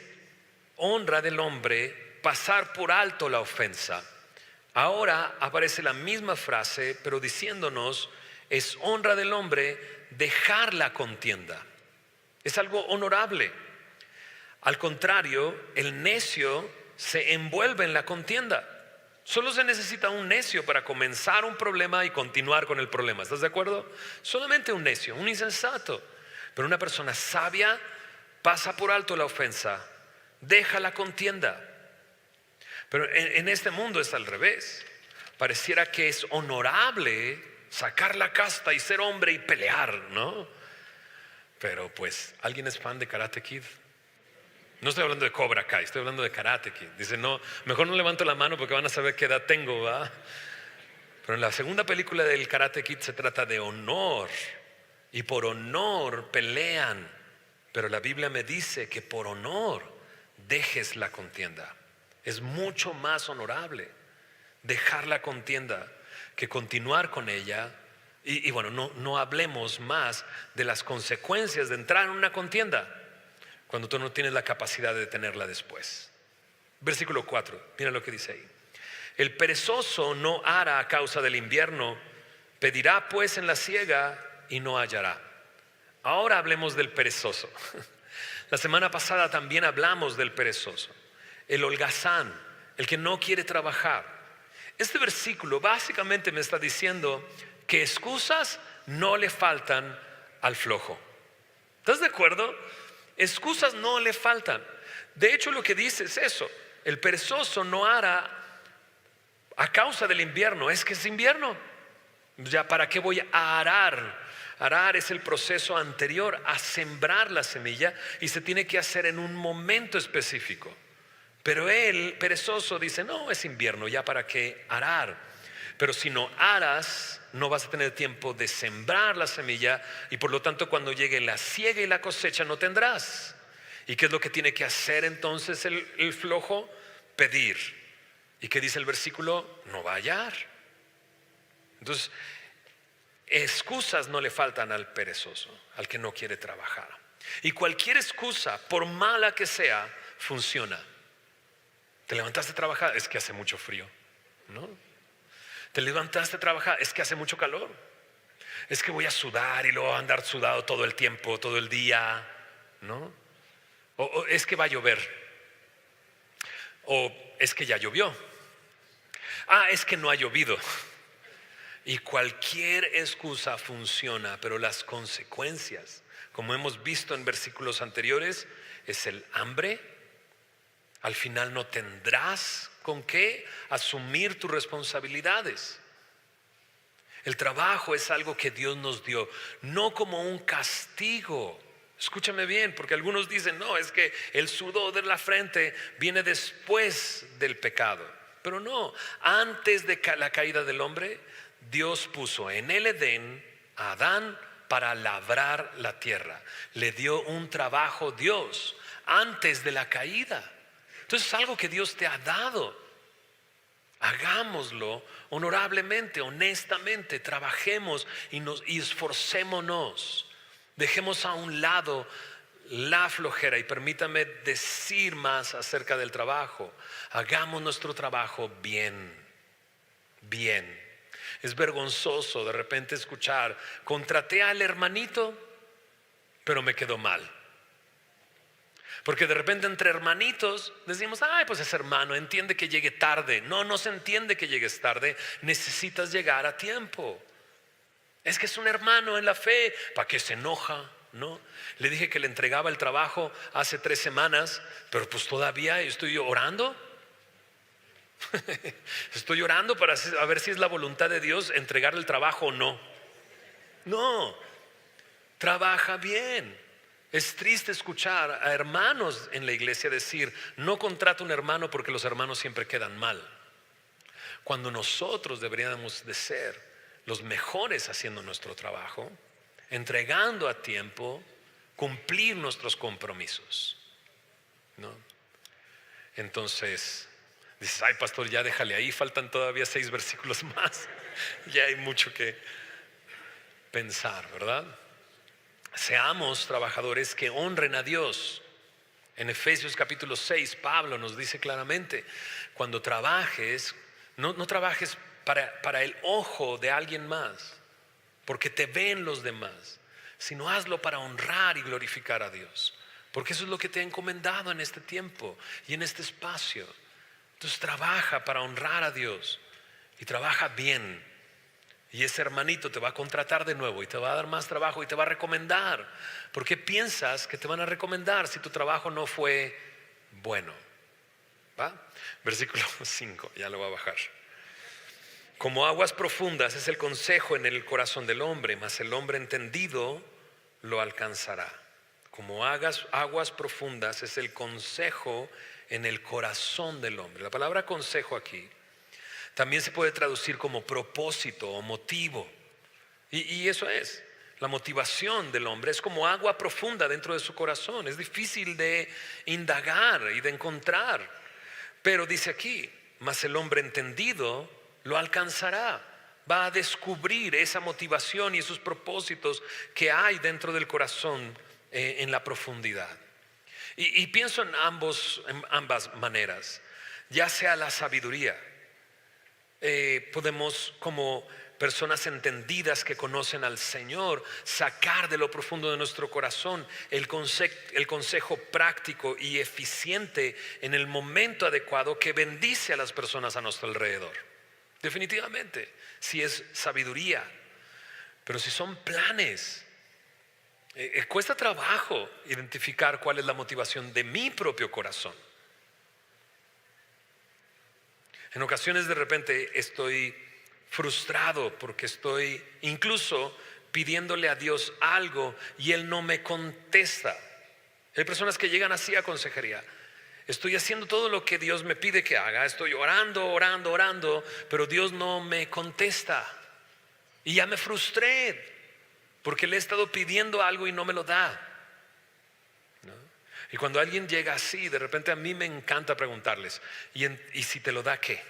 honra del hombre pasar por alto la ofensa. Ahora aparece la misma frase, pero diciéndonos, es honra del hombre dejar la contienda. Es algo honorable. Al contrario, el necio se envuelve en la contienda. Solo se necesita un necio para comenzar un problema y continuar con el problema. ¿Estás de acuerdo? Solamente un necio, un insensato. Pero una persona sabia pasa por alto la ofensa, deja la contienda. Pero en este mundo es al revés. Pareciera que es honorable sacar la casta y ser hombre y pelear, ¿no? Pero pues, ¿alguien es fan de Karate Kid? No estoy hablando de Cobra Kai, estoy hablando de Karate Kid. Dice, no, mejor no levanto la mano porque van a saber qué edad tengo, ¿va? Pero en la segunda película del Karate Kid se trata de honor. Y por honor pelean. Pero la Biblia me dice que por honor dejes la contienda. Es mucho más honorable dejar la contienda que continuar con ella. Y bueno, no hablemos más de las consecuencias de entrar en una contienda cuando tú no tienes la capacidad de detenerla después. Versículo 4, mira lo que dice ahí. El perezoso no ara a causa del invierno, pedirá pues en la siega y no hallará. Ahora hablemos del perezoso. La semana pasada también hablamos del perezoso, el holgazán, el que no quiere trabajar. Este versículo básicamente me está diciendo que excusas no le faltan al flojo. ¿Estás de acuerdo? Excusas no le faltan. De hecho, lo que dice es eso: el perezoso no ara a causa del invierno. Es que es invierno. Ya, ¿para qué voy a arar? Arar es el proceso anterior a sembrar la semilla y se tiene que hacer en un momento específico. Pero el perezoso dice, no, es invierno, ya para qué arar. Pero si no aras, no vas a tener tiempo de sembrar la semilla y por lo tanto cuando llegue la siega y la cosecha no tendrás. ¿Y qué es lo que tiene que hacer entonces el flojo? Pedir. ¿Y qué dice el versículo? No va a hallar. Entonces, excusas no le faltan al perezoso, al que no quiere trabajar. Y cualquier excusa, por mala que sea, funciona. Te levantaste a trabajar, es que hace mucho frío, ¿no? Te levantaste a trabajar, es que hace mucho calor. Es que voy a sudar y luego a andar sudado todo el tiempo, todo el día, ¿no? O es que va a llover. O es que ya llovió. Ah, es que no ha llovido. Y cualquier excusa funciona, pero las consecuencias, como hemos visto en versículos anteriores, es el hambre. Al final no tendrás con qué asumir tus responsabilidades. El trabajo es algo que Dios nos dio, no como un castigo. Escúchame bien, porque algunos dicen, no, es que el sudor de la frente viene después del pecado. Pero no, antes de la caída del hombre, Dios puso en el Edén a Adán para labrar la tierra. Le dio un trabajo Dios antes de la caída. Entonces es algo que Dios te ha dado. Hagámoslo honorablemente, honestamente, trabajemos y esforcémonos. Dejemos a un lado la flojera y permítame decir más acerca del trabajo. Hagamos nuestro trabajo bien, bien. Es vergonzoso de repente escuchar, contraté al hermanito, pero me quedó mal. Porque de repente entre hermanitos decimos, ay, pues es hermano, entiende que llegue tarde. No se entiende que llegues tarde, necesitas llegar a tiempo. Es que es un hermano en la fe, ¿para qué se enoja? No, le dije que le entregaba el trabajo hace 3 semanas, pero pues todavía estoy orando. Estoy orando para a ver si es la voluntad de Dios entregar el trabajo o no. No, trabaja bien. Es triste escuchar a hermanos en la iglesia decir: no contrato un hermano porque los hermanos siempre quedan mal, cuando nosotros deberíamos de ser los mejores haciendo nuestro trabajo, entregando a tiempo, cumplir nuestros compromisos, ¿no? Entonces dices: ay, pastor, ya déjale ahí, faltan todavía 6 versículos más. Ya hay mucho que pensar, ¿verdad? Seamos trabajadores que honren a Dios. En Efesios capítulo 6, Pablo nos dice claramente: cuando trabajes, no trabajes para el ojo de alguien más, porque te ven los demás, sino hazlo para honrar y glorificar a Dios, porque eso es lo que te ha encomendado en este tiempo y en este espacio. Entonces trabaja para honrar a Dios y trabaja bien. Y ese hermanito te va a contratar de nuevo y te va a dar más trabajo y te va a recomendar. ¿Por qué piensas que te van a recomendar si tu trabajo no fue bueno? ¿Va? Versículo 5, ya lo voy a bajar. Como aguas profundas es el consejo en el corazón del hombre, mas el hombre entendido lo alcanzará. Como aguas profundas es el consejo en el corazón del hombre. La palabra consejo aquí también se puede traducir como propósito o motivo. Y eso es, la motivación del hombre es como agua profunda dentro de su corazón. Es difícil de indagar y de encontrar. Pero dice aquí: mas el hombre entendido lo alcanzará. Va a descubrir esa motivación y esos propósitos que hay dentro del corazón en la profundidad. Y pienso en ambas maneras. Ya sea la sabiduría. Podemos, como personas entendidas que conocen al Señor, sacar de lo profundo de nuestro corazón el consejo práctico y eficiente en el momento adecuado que bendice a las personas a nuestro alrededor. Definitivamente, si es sabiduría. Pero si son planes, cuesta trabajo identificar cuál es la motivación de mi propio corazón. En ocasiones de repente estoy frustrado porque estoy incluso pidiéndole a Dios algo y Él no me contesta. Hay personas que llegan así a consejería: estoy haciendo todo lo que Dios me pide que haga, estoy orando, pero Dios no me contesta. Y ya me frustré porque le he estado pidiendo algo y no me lo da. Y cuando alguien llega así, de repente a mí me encanta preguntarles: ¿y si te lo da qué?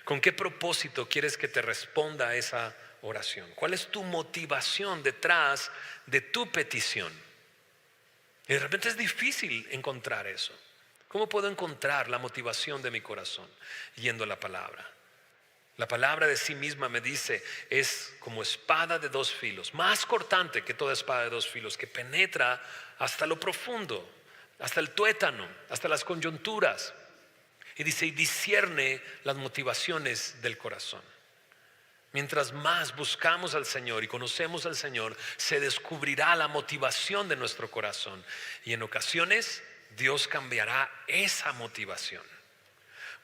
¿Con qué propósito quieres que te responda a esa oración? ¿Cuál es tu motivación detrás de tu petición? Y de repente es difícil encontrar eso. ¿Cómo puedo encontrar la motivación de mi corazón? Yendo a la palabra. La palabra de sí misma me dice: es como espada de 2 filos, más cortante que toda espada de 2 filos, que penetra hasta lo profundo, hasta el tuétano, hasta las coyunturas. Y dice: y discierne las motivaciones del corazón. Mientras más buscamos al Señor y conocemos al Señor, se descubrirá la motivación de nuestro corazón. Y en ocasiones Dios cambiará esa motivación,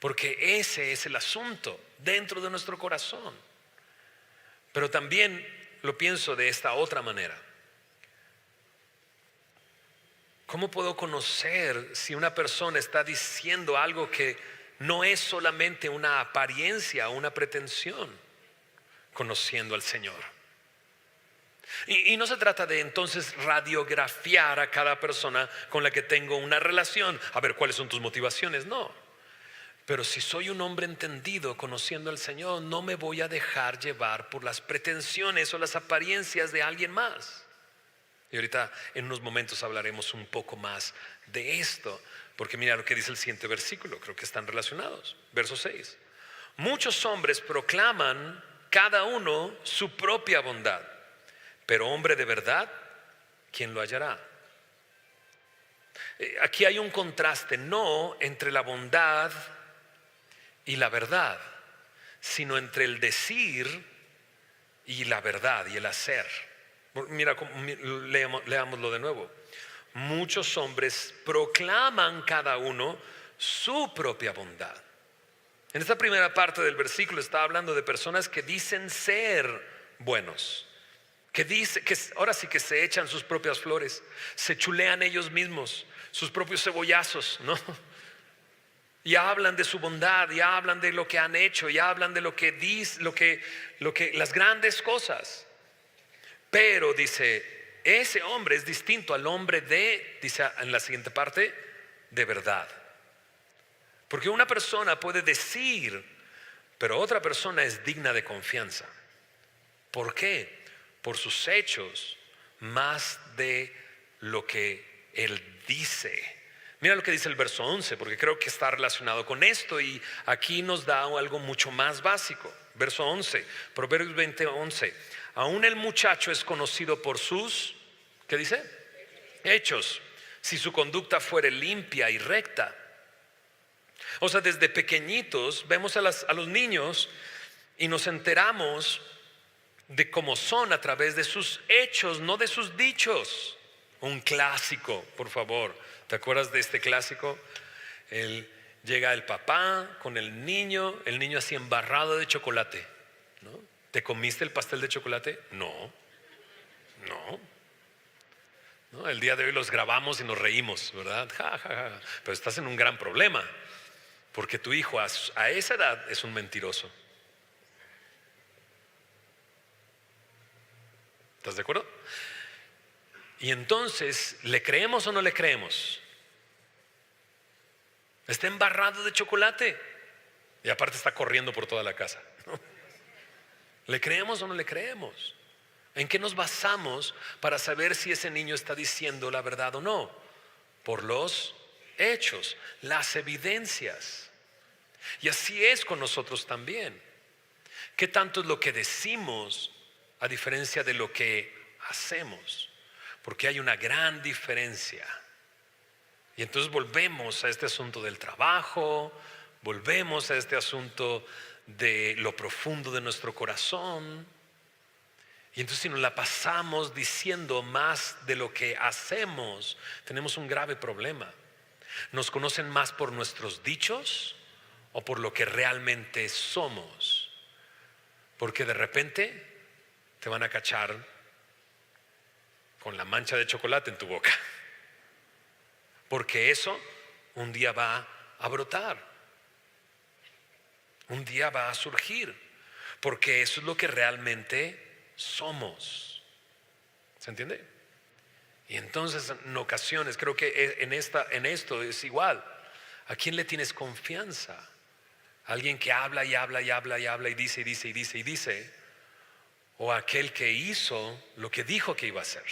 porque ese es el asunto dentro de nuestro corazón. Pero también lo pienso de esta otra manera: ¿cómo puedo conocer si una persona está diciendo algo que no es solamente una apariencia o una pretensión? Conociendo al Señor. Y no se trata de entonces radiografiar a cada persona con la que tengo una relación, a ver cuáles son tus motivaciones. No. Pero si soy un hombre entendido conociendo al Señor, no me voy a dejar llevar por las pretensiones o las apariencias de alguien más. Y ahorita en unos momentos hablaremos un poco más de esto, porque mira lo que dice el siguiente versículo, creo que están relacionados. Verso 6: muchos hombres proclaman cada uno su propia bondad, pero hombre de verdad, ¿quién lo hallará? Aquí hay un contraste, no entre la bondad y la verdad, sino entre el decir y la verdad y el hacer. Mira, leámoslo de nuevo. Muchos hombres proclaman cada uno su propia bondad. En esta primera parte del versículo está hablando de personas que dicen ser buenos, que ahora sí que se echan sus propias flores, se chulean ellos mismos, sus propios cebollazos, ¿no? Y hablan de su bondad, y hablan de lo que han hecho, y hablan de lo que dice, las grandes cosas. Pero dice, ese hombre es distinto al hombre dice en la siguiente parte, de verdad. Porque una persona puede decir, pero otra persona es digna de confianza. ¿Por qué? Por sus hechos, más de lo que él dice. Mira lo que dice el verso 11, porque creo que está relacionado con esto y aquí nos da algo mucho más básico. Verso 11, Proverbios 20:11. Aún el muchacho es conocido por sus, ¿qué dice? Hechos, si su conducta fuere limpia y recta. O sea, desde pequeñitos vemos a los niños y nos enteramos de cómo son a través de sus hechos, no de sus dichos. Un clásico, por favor. ¿Te acuerdas de este clásico? Llega el papá con el niño así embarrado de chocolate, ¿no? ¿Te comiste el pastel de chocolate? No. El día de hoy los grabamos y nos reímos, ¿verdad? Ja, ja, ja. Pero estás en un gran problema, porque tu hijo a esa edad es un mentiroso. ¿Estás de acuerdo? Y entonces, ¿le creemos o no le creemos? Está embarrado de chocolate y aparte está corriendo por toda la casa, ¿no? ¿Le creemos o no le creemos? ¿En qué nos basamos para saber si ese niño está diciendo la verdad o no? Por los hechos, las evidencias. Y así es con nosotros también. ¿Qué tanto es lo que decimos a diferencia de lo que hacemos? Porque hay una gran diferencia. Y entonces volvemos a este asunto del trabajo, volvemos a este asunto de lo profundo de nuestro corazón. Y entonces si nos la pasamos diciendo más de lo que hacemos, tenemos un grave problema. ¿Nos conocen más por nuestros dichos o por lo que realmente somos? Porque de repente te van a cachar con la mancha de chocolate en tu boca, porque eso un día va a brotar, un día va a surgir, porque eso es lo que realmente somos. ¿Se entiende? Y entonces en ocasiones creo que en esto es igual. ¿A quién le tienes confianza? ¿Alguien que habla y habla y habla y habla y dice y dice y dice y dice? ¿O aquel que hizo lo que dijo que iba a hacer?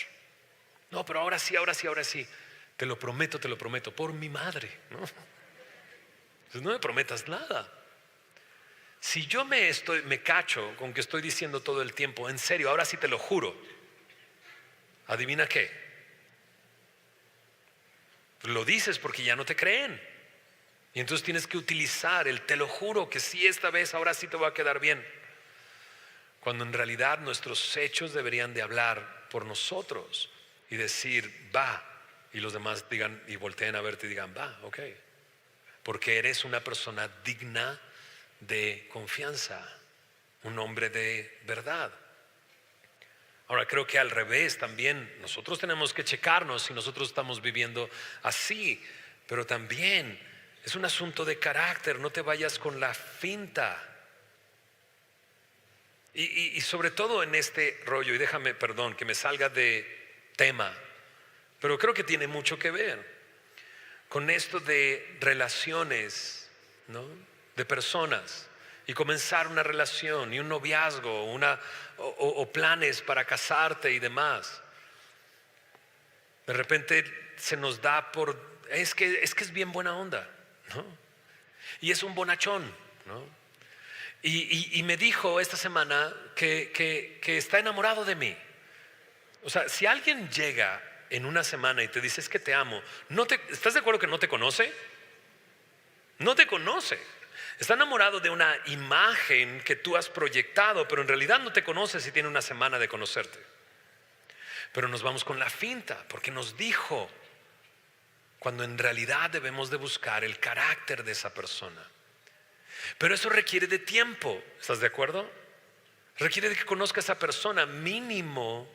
No, pero ahora sí. Te lo prometo, por mi madre, ¿no? Entonces no me prometas nada. Si yo me cacho con que estoy diciendo todo el tiempo, en serio, ahora sí te lo juro, adivina qué, lo dices porque ya no te creen. Y entonces tienes que utilizar te lo juro que sí, esta vez, ahora sí te va a quedar bien. Cuando en realidad nuestros hechos deberían de hablar por nosotros y decir, va, y los demás digan y volteen a verte y digan, va, ok, porque eres una persona digna de confianza, un hombre de verdad. Ahora creo que al revés también nosotros tenemos que checarnos si nosotros estamos viviendo así, pero también es un asunto de carácter. No te vayas con la finta. Y sobre todo en este rollo, y déjame, perdón, que me salga de tema, pero creo que tiene mucho que ver con esto de relaciones, ¿no? De personas, y comenzar una relación y un noviazgo, o planes para casarte y demás. De repente se nos da es que es bien buena onda, ¿no? Y es un bonachón, ¿no? Y me dijo esta semana que está enamorado de mí. O sea, si alguien llega en una semana y te dice es que te amo, ¿estás de acuerdo que no te conoce? No te conoce. Está enamorado de una imagen que tú has proyectado, pero en realidad no te conoce si tiene una semana de conocerte. Pero nos vamos con la finta, porque nos dijo, cuando en realidad debemos de buscar el carácter de esa persona. Pero eso requiere de tiempo, ¿estás de acuerdo? Requiere de que conozca a esa persona mínimo.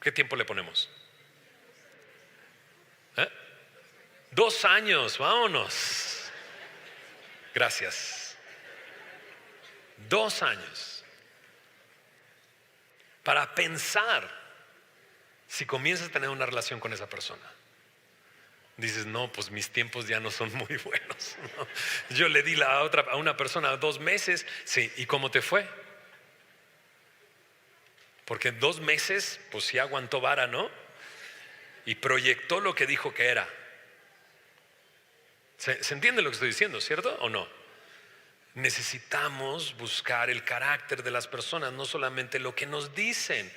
¿Qué tiempo le ponemos? 2 años, vámonos. Gracias. 2 años. Para pensar si comienzas a tener una relación con esa persona. Dices, no, pues mis tiempos ya no son muy buenos, ¿no? Yo le di a una persona 2 meses. Sí, ¿y cómo te fue? Porque 2 meses, pues sí aguantó vara, ¿no? Y proyectó lo que dijo que era. ¿Se entiende lo que estoy diciendo, cierto o no? Necesitamos buscar el carácter de las personas, no solamente lo que nos dicen.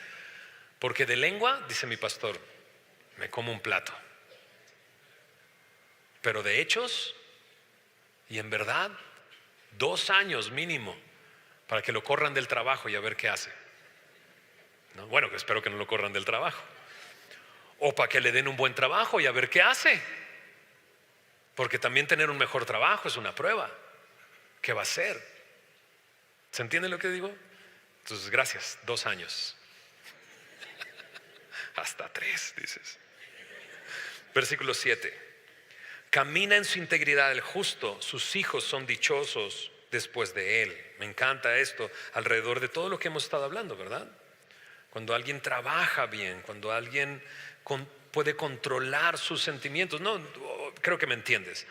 Porque de lengua, dice mi pastor, me como un plato. Pero de hechos y en verdad, 2 años mínimo para que lo corran del trabajo y a ver qué hace. ¿No? Bueno, espero que no lo corran del trabajo. O para que le den un buen trabajo y a ver qué hace. Porque también tener un mejor trabajo es una prueba. ¿Qué va a hacer? ¿Se entiende lo que digo? Entonces, gracias, 2 años. Hasta 3, dices. Versículo 7. Camina en su integridad el justo, sus hijos son dichosos después de él. Me encanta esto alrededor de todo lo que hemos estado hablando, ¿verdad? Cuando alguien trabaja bien, cuando alguien puede controlar sus sentimientos. No, creo que me entiendes.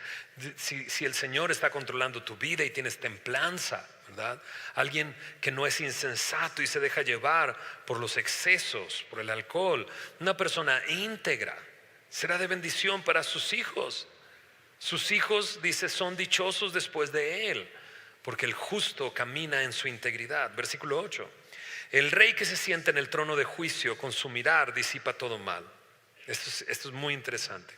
Si el Señor está controlando tu vida y tienes templanza, ¿verdad? Alguien que no es insensato y se deja llevar por los excesos, por el alcohol. Una persona íntegra será de bendición para sus hijos. Sus hijos, dice, son dichosos después de él, porque el justo camina en su integridad. Versículo 8. El rey que se sienta en el trono de juicio, con su mirar disipa todo mal. Esto es muy interesante.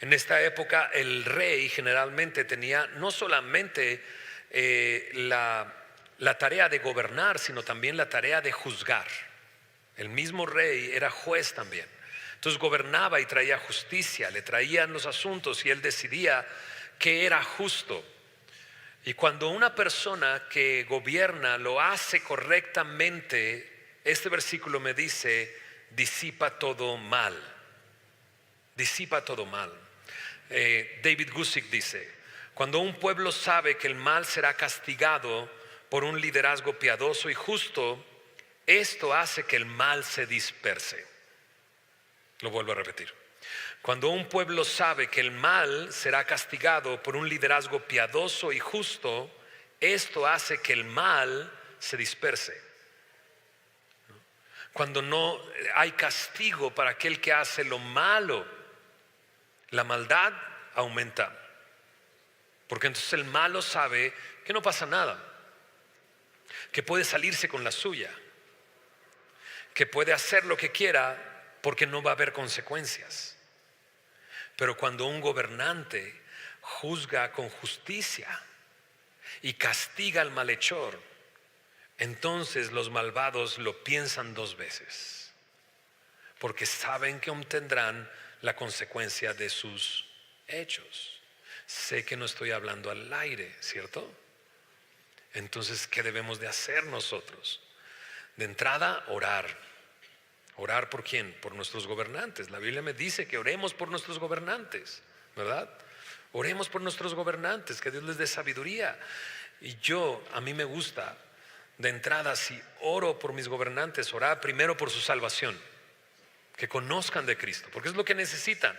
En esta época el rey generalmente tenía no solamente la tarea de gobernar, sino también la tarea de juzgar. El mismo rey era juez también. Entonces gobernaba y traía justicia, le traían los asuntos y él decidía qué era justo. Y cuando una persona que gobierna lo hace correctamente, este versículo me dice, disipa todo mal. Disipa todo mal. David Gusick dice, cuando un pueblo sabe que el mal será castigado por un liderazgo piadoso y justo, esto hace que el mal se disperse. Lo vuelvo a repetir. Cuando un pueblo sabe que el mal será castigado por un liderazgo piadoso y justo, esto hace que el mal se disperse. Cuando no hay castigo para aquel que hace lo malo, la maldad aumenta. Porque entonces el malo sabe que no pasa nada, que puede salirse con la suya, que puede hacer lo que quiera porque no va a haber consecuencias. Pero cuando un gobernante juzga con justicia y castiga al malhechor, entonces los malvados lo piensan 2 veces, porque saben que obtendrán la consecuencia de sus hechos. Sé que no estoy hablando al aire, ¿cierto? Entonces, ¿qué debemos de hacer nosotros? De entrada, orar. ¿Orar por quién? Por nuestros gobernantes. La Biblia me dice que oremos por nuestros gobernantes, ¿verdad? Oremos por nuestros gobernantes, que Dios les dé sabiduría. Y a mí me gusta, de entrada, si oro por mis gobernantes, orar primero por su salvación, que conozcan de Cristo, porque es lo que necesitan.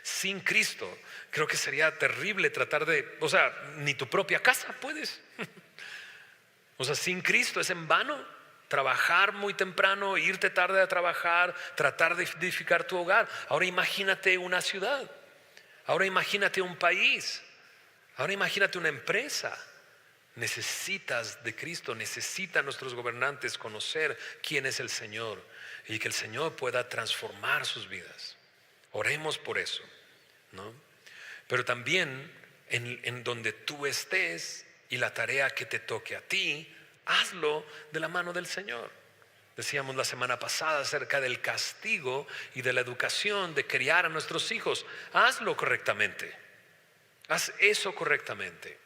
Sin Cristo, creo que sería terrible tratar de, ni tu propia casa puedes. Sin Cristo es en vano. Trabajar muy temprano, irte tarde a trabajar, tratar de edificar tu hogar. Ahora imagínate una ciudad, ahora imagínate un país, ahora imagínate una empresa. Necesitas de Cristo, necesitan nuestros gobernantes conocer quién es el Señor y que el Señor pueda transformar sus vidas. Oremos por eso, ¿no? Pero también en donde tú estés y la tarea que te toque a ti, hazlo de la mano del Señor, Decíamos la semana pasada acerca del castigo y de la educación de criar a nuestros hijos. Hazlo correctamente. Haz eso correctamente,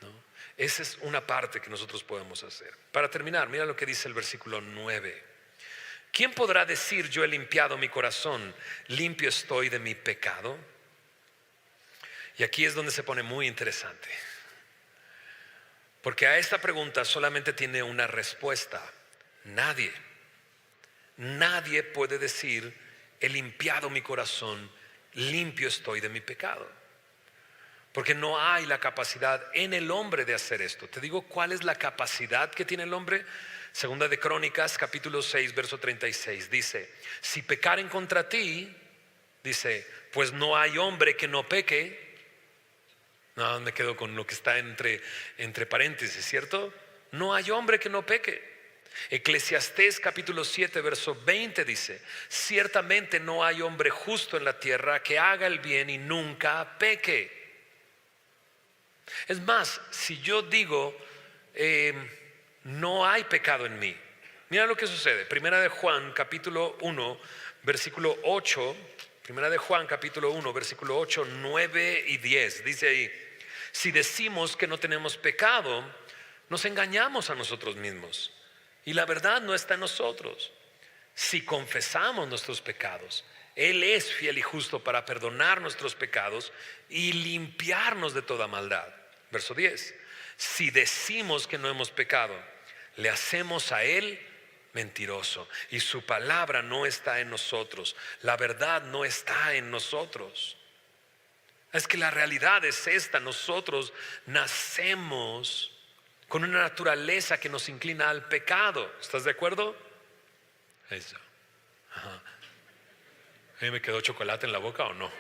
¿no? Esa es una parte que nosotros podemos hacer. Para terminar, mira lo que dice el versículo 9. ¿Quién podrá decir yo he limpiado mi corazón, limpio estoy de mi pecado? Y aquí es donde se pone muy interesante. Porque a esta pregunta solamente tiene una respuesta. Nadie. Nadie puede decir he limpiado mi corazón, limpio estoy de mi pecado. Porque no hay la capacidad en el hombre de hacer esto. Te digo cuál es la capacidad que tiene el hombre. Segunda de Crónicas, capítulo 6, verso 36. Dice, si pecaren contra ti, dice, pues no hay hombre que no peque. No, me quedo con lo que está entre paréntesis, ¿cierto? No hay hombre que no peque. Eclesiastés capítulo 7 verso 20 dice, ciertamente no hay hombre justo en la tierra que haga el bien y nunca peque. Es más, si yo digo no hay pecado en mí, mira lo que sucede. Primera de Juan capítulo 1 versículo 8. Primera de Juan capítulo 1 versículo 8, 9 y 10. Dice ahí, si decimos que no tenemos pecado, nos engañamos a nosotros mismos y la verdad no está en nosotros. Si confesamos nuestros pecados, Él es fiel y justo para perdonar nuestros pecados y limpiarnos de toda maldad. Verso 10. Si decimos que no hemos pecado, le hacemos a Él mentiroso y su palabra no está en nosotros. La verdad no está en nosotros. Es que la realidad es esta: nosotros nacemos con una naturaleza que nos inclina al pecado. ¿Estás de acuerdo? Eso. Ajá. ¿A mí me quedó chocolate en la boca o no?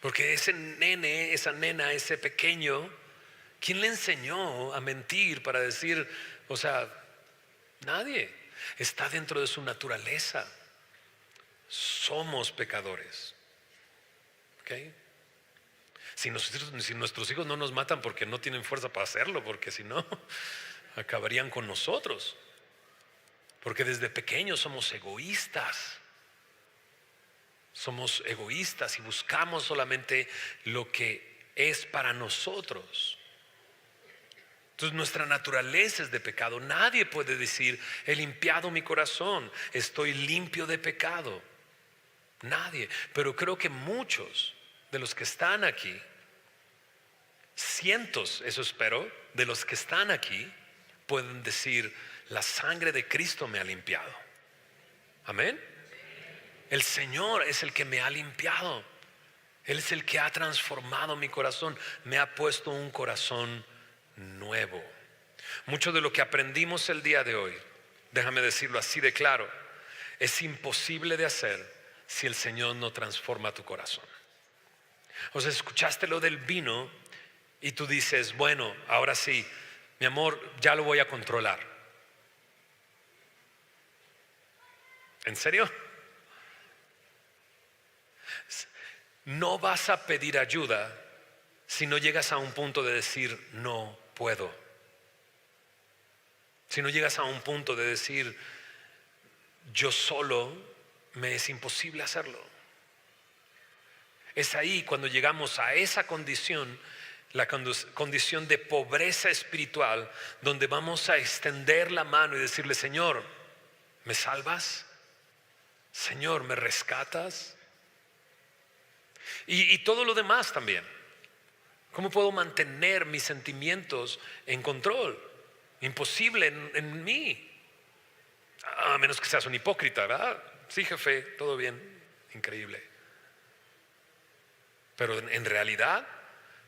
Porque ese nene, esa nena, ese pequeño, ¿quién le enseñó a mentir para decir, nadie? Está dentro de su naturaleza. Somos pecadores. ¿Ok? Si nuestros hijos no nos matan porque no tienen fuerza para hacerlo, porque si no, acabarían con nosotros. Porque desde pequeños somos egoístas. Somos egoístas y buscamos solamente lo que es para nosotros. Entonces nuestra naturaleza es de pecado. Nadie puede decir he limpiado mi corazón, estoy limpio de pecado. Nadie. Pero creo que muchos de los que están aquí, cientos, eso espero, de los que están aquí pueden decir la sangre de Cristo me ha limpiado. Amén. El Señor es el que me ha limpiado. Él es el que ha transformado mi corazón. Me ha puesto un corazón nuevo. Mucho de lo que aprendimos el día de hoy, déjame decirlo así de claro, es imposible de hacer si el Señor no transforma tu corazón. O sea, escuchaste lo del vino y tú dices, bueno, ahora sí, mi amor, ya lo voy a controlar. ¿En serio? No vas a pedir ayuda si no llegas a un punto de decir no puedo. Si no llegas a un punto de decir yo solo me es imposible hacerlo. Es ahí cuando llegamos a esa condición, la condición de pobreza espiritual, donde vamos a extender la mano y decirle, Señor, ¿me salvas? Señor, ¿me rescatas? Y todo lo demás también. ¿Cómo puedo mantener mis sentimientos en control? Imposible en mí. A menos que seas un hipócrita, ¿verdad? Sí, jefe, todo bien, increíble. Pero en realidad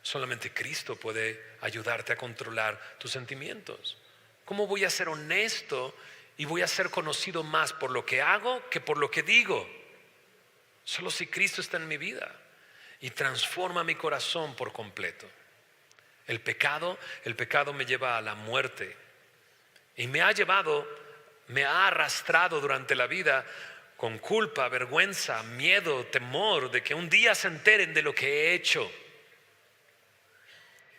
solamente Cristo puede ayudarte a controlar tus sentimientos. ¿Cómo voy a ser honesto y voy a ser conocido más por lo que hago que por lo que digo? Solo si Cristo está en mi vida y transforma mi corazón por completo. El pecado me lleva a la muerte y me ha arrastrado durante la vida con culpa, vergüenza, miedo, temor de que un día se enteren de lo que he hecho.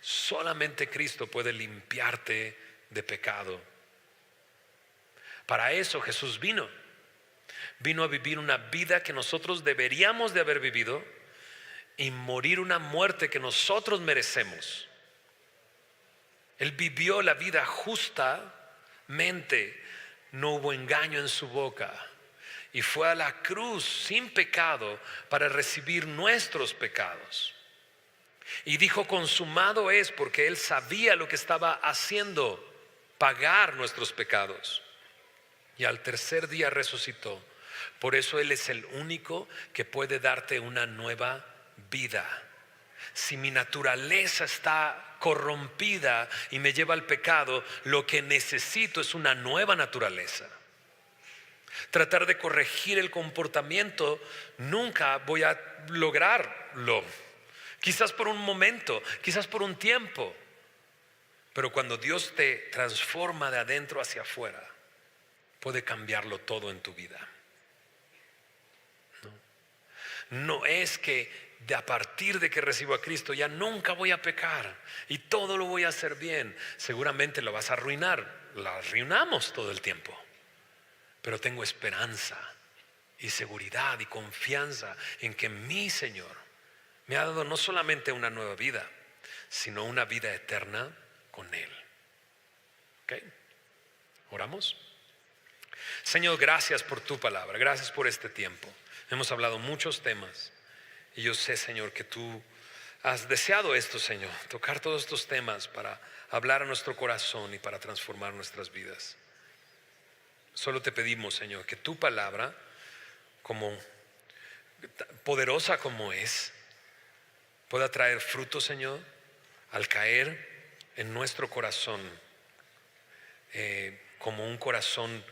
Solamente Cristo puede limpiarte de pecado Para eso Jesús vino. Vino a vivir una vida que nosotros deberíamos de haber vivido y morir una muerte que nosotros merecemos. Él vivió la vida justamente, no hubo engaño en su boca, y fue a la cruz sin pecado para recibir nuestros pecados. Y dijo: consumado es, porque Él sabía lo que estaba haciendo, pagar nuestros pecados. Y al tercer día resucitó. Por eso Él es el único que puede darte una nueva vida. Si mi naturaleza está corrompida y me lleva al pecado, lo que necesito es una nueva naturaleza. Tratar de corregir el comportamiento, nunca voy a lograrlo. Quizás por un momento, quizás por un tiempo, pero cuando Dios te transforma de adentro hacia afuera, puede cambiarlo todo en tu vida. No es que a partir de que recibo a Cristo ya nunca voy a pecar y todo lo voy a hacer bien. Seguramente lo vas a arruinar, lo arruinamos todo el tiempo, pero tengo esperanza y seguridad y confianza en que mi Señor me ha dado no solamente una nueva vida, sino una vida eterna con Él. ¿Ok? ¿Oramos? Señor, gracias por tu palabra, gracias por este tiempo. Hemos hablado muchos temas y yo sé, Señor, que tú has deseado esto, Señor, tocar todos estos temas para hablar a nuestro corazón y para transformar nuestras vidas. Solo te pedimos, Señor, que tu palabra, como poderosa como es, pueda traer fruto, Señor, al caer en nuestro corazón, como un corazón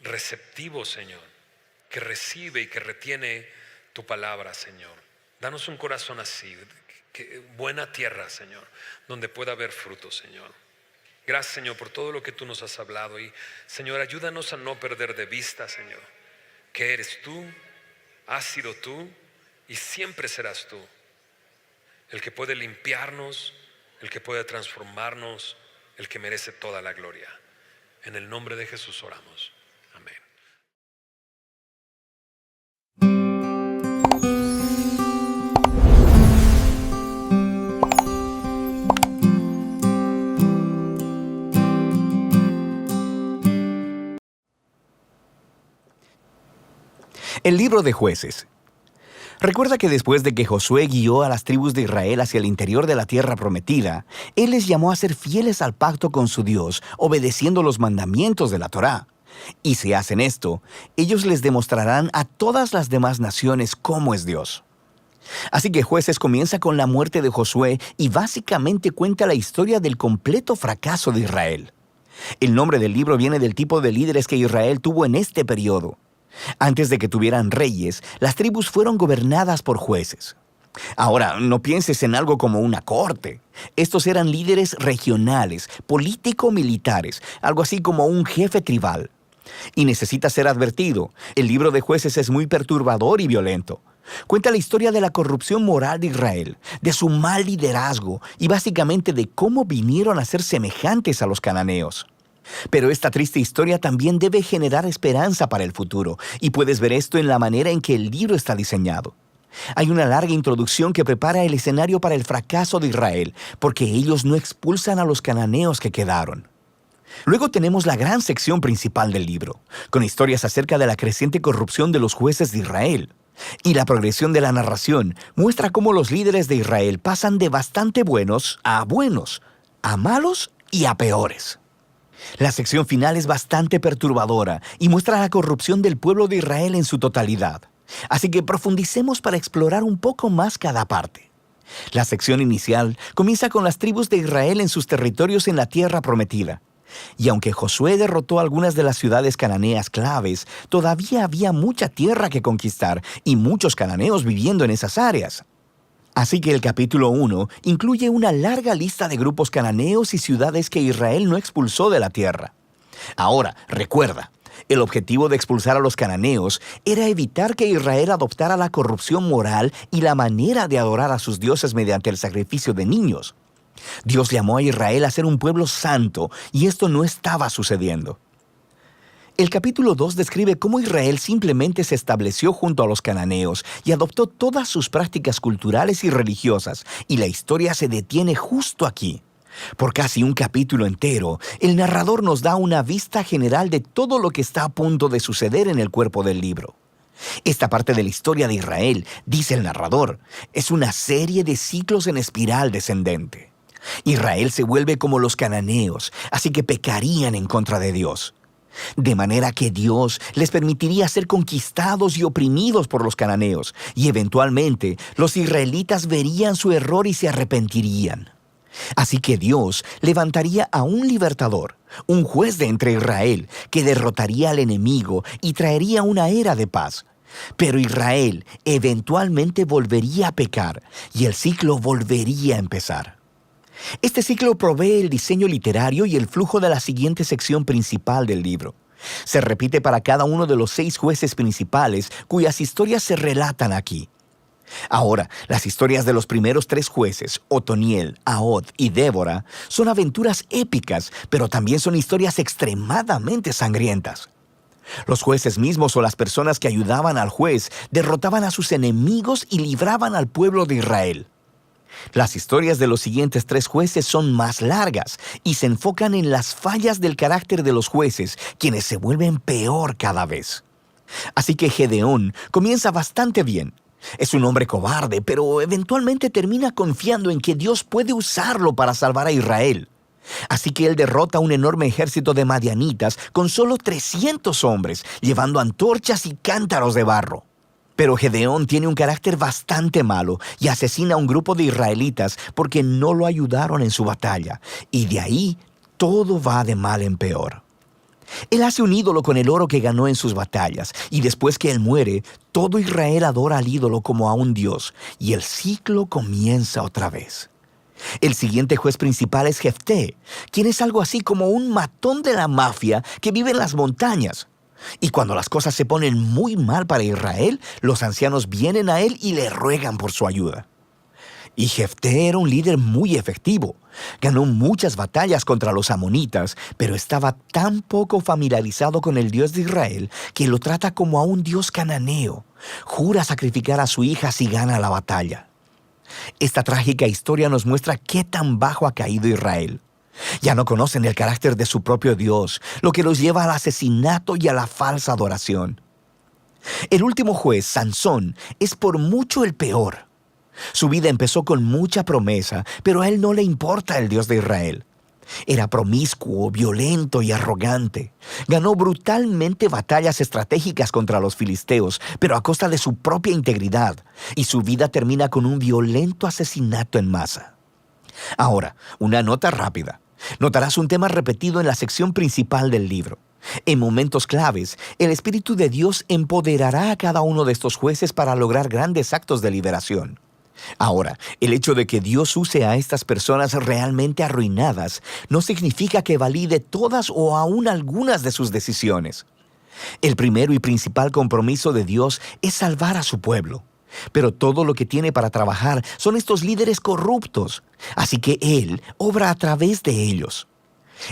receptivo, Señor, que recibe y que retiene tu palabra, Señor. Danos un corazón así, buena tierra, Señor, donde pueda haber fruto, Señor. Gracias, Señor, por todo lo que tú nos has hablado. Y, Señor, ayúdanos a no perder de vista, Señor, que eres tú, has sido tú y siempre serás tú, el que puede limpiarnos, el que puede transformarnos, el que merece toda la gloria. En el nombre de Jesús oramos. Amén. El libro de Jueces. Recuerda que después de que Josué guió a las tribus de Israel hacia el interior de la tierra prometida, él les llamó a ser fieles al pacto con su Dios, obedeciendo los mandamientos de la Torá. Y si hacen esto, ellos les demostrarán a todas las demás naciones cómo es Dios. Así que Jueces comienza con la muerte de Josué y básicamente cuenta la historia del completo fracaso de Israel. El nombre del libro viene del tipo de líderes que Israel tuvo en este periodo. Antes de que tuvieran reyes, las tribus fueron gobernadas por jueces. Ahora, no pienses en algo como una corte. Estos eran líderes regionales, político-militares, algo así como un jefe tribal. Y necesita ser advertido, el libro de Jueces es muy perturbador y violento. Cuenta la historia de la corrupción moral de Israel, de su mal liderazgo y básicamente de cómo vinieron a ser semejantes a los cananeos. Pero esta triste historia también debe generar esperanza para el futuro, y puedes ver esto en la manera en que el libro está diseñado. Hay una larga introducción que prepara el escenario para el fracaso de Israel, porque ellos no expulsan a los cananeos que quedaron. Luego tenemos la gran sección principal del libro, con historias acerca de la creciente corrupción de los jueces de Israel. Y la progresión de la narración muestra cómo los líderes de Israel pasan de bastante buenos, a malos y a peores. La sección final es bastante perturbadora y muestra la corrupción del pueblo de Israel en su totalidad. Así que profundicemos para explorar un poco más cada parte. La sección inicial comienza con las tribus de Israel en sus territorios en la tierra prometida. Y aunque Josué derrotó algunas de las ciudades cananeas claves, todavía había mucha tierra que conquistar y muchos cananeos viviendo en esas áreas. Así que el capítulo 1 incluye una larga lista de grupos cananeos y ciudades que Israel no expulsó de la tierra. Ahora, recuerda, el objetivo de expulsar a los cananeos era evitar que Israel adoptara la corrupción moral y la manera de adorar a sus dioses mediante el sacrificio de niños. Dios llamó a Israel a ser un pueblo santo y esto no estaba sucediendo. El capítulo 2 describe cómo Israel simplemente se estableció junto a los cananeos y adoptó todas sus prácticas culturales y religiosas, y la historia se detiene justo aquí. Por casi un capítulo entero, el narrador nos da una vista general de todo lo que está a punto de suceder en el cuerpo del libro. Esta parte de la historia de Israel, dice el narrador, es una serie de ciclos en espiral descendente. Israel se vuelve como los cananeos, así que pecarían en contra de Dios. De manera que Dios les permitiría ser conquistados y oprimidos por los cananeos, y eventualmente los israelitas verían su error y se arrepentirían. Así que Dios levantaría a un libertador, un juez de entre Israel, que derrotaría al enemigo y traería una era de paz. Pero Israel eventualmente volvería a pecar y el ciclo volvería a empezar. Este ciclo provee el diseño literario y el flujo de la siguiente sección principal del libro. Se repite para cada uno de los 6 jueces principales cuyas historias se relatan aquí. Ahora, las historias de los primeros 3 jueces, Otoniel, Ahod y Débora, son aventuras épicas, pero también son historias extremadamente sangrientas. Los jueces mismos o las personas que ayudaban al juez derrotaban a sus enemigos y libraban al pueblo de Israel. Las historias de los siguientes 3 jueces son más largas y se enfocan en las fallas del carácter de los jueces, quienes se vuelven peor cada vez. Así que Gedeón comienza bastante bien. Es un hombre cobarde, pero eventualmente termina confiando en que Dios puede usarlo para salvar a Israel. Así que él derrota a un enorme ejército de madianitas con solo 300 hombres, llevando antorchas y cántaros de barro. Pero Gedeón tiene un carácter bastante malo y asesina a un grupo de israelitas porque no lo ayudaron en su batalla, y de ahí todo va de mal en peor. Él hace un ídolo con el oro que ganó en sus batallas, y después que él muere, todo Israel adora al ídolo como a un dios, y el ciclo comienza otra vez. El siguiente juez principal es Jefté, quien es algo así como un matón de la mafia que vive en las montañas. Y cuando las cosas se ponen muy mal para Israel, los ancianos vienen a él y le ruegan por su ayuda. Y Jefté era un líder muy efectivo. Ganó muchas batallas contra los amonitas, pero estaba tan poco familiarizado con el Dios de Israel que lo trata como a un dios cananeo. Jura sacrificar a su hija si gana la batalla. Esta trágica historia nos muestra qué tan bajo ha caído Israel. Ya no conocen el carácter de su propio Dios, lo que los lleva al asesinato y a la falsa adoración. El último juez, Sansón, es por mucho el peor. Su vida empezó con mucha promesa, pero a él no le importa el Dios de Israel. Era promiscuo, violento y arrogante. Ganó brutalmente batallas estratégicas contra los filisteos, pero a costa de su propia integridad, y su vida termina con un violento asesinato en masa. Ahora, una nota rápida. Notarás un tema repetido en la sección principal del libro. En momentos claves, el Espíritu de Dios empoderará a cada uno de estos jueces para lograr grandes actos de liberación. Ahora, el hecho de que Dios use a estas personas realmente arruinadas no significa que valide todas o aún algunas de sus decisiones. El primero y principal compromiso de Dios es salvar a su pueblo. Pero todo lo que tiene para trabajar son estos líderes corruptos, así que Él obra a través de ellos.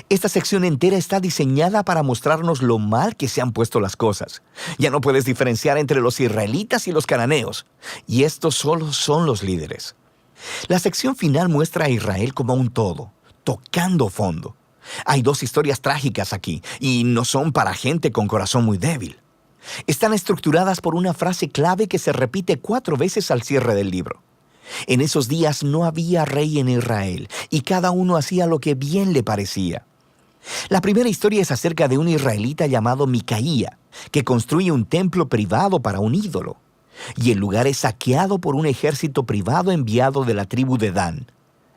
Esta sección entera está diseñada para mostrarnos lo mal que se han puesto las cosas. Ya no puedes diferenciar entre los israelitas y los cananeos, y estos solo son los líderes. La sección final muestra a Israel como un todo, tocando fondo. Hay 2 historias trágicas aquí, y no son para gente con corazón muy débil. Están estructuradas por una frase clave que se repite 4 veces al cierre del libro. En esos días no había rey en Israel, y cada uno hacía lo que bien le parecía. La primera historia es acerca de un israelita llamado Micaía, que construye un templo privado para un ídolo, y el lugar es saqueado por un ejército privado enviado de la tribu de Dan.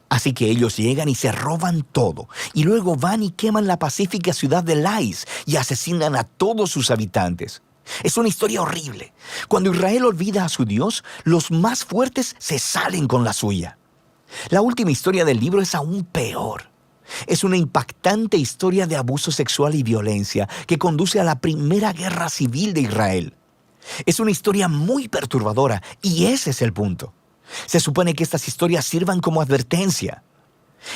Así que ellos llegan y se roban todo, y luego van y queman la pacífica ciudad de Lais y asesinan a todos sus habitantes. Es una historia horrible. Cuando Israel olvida a su Dios, los más fuertes se salen con la suya. La última historia del libro es aún peor. Es una impactante historia de abuso sexual y violencia que conduce a la primera guerra civil de Israel. Es una historia muy perturbadora y ese es el punto. Se supone que estas historias sirvan como advertencia.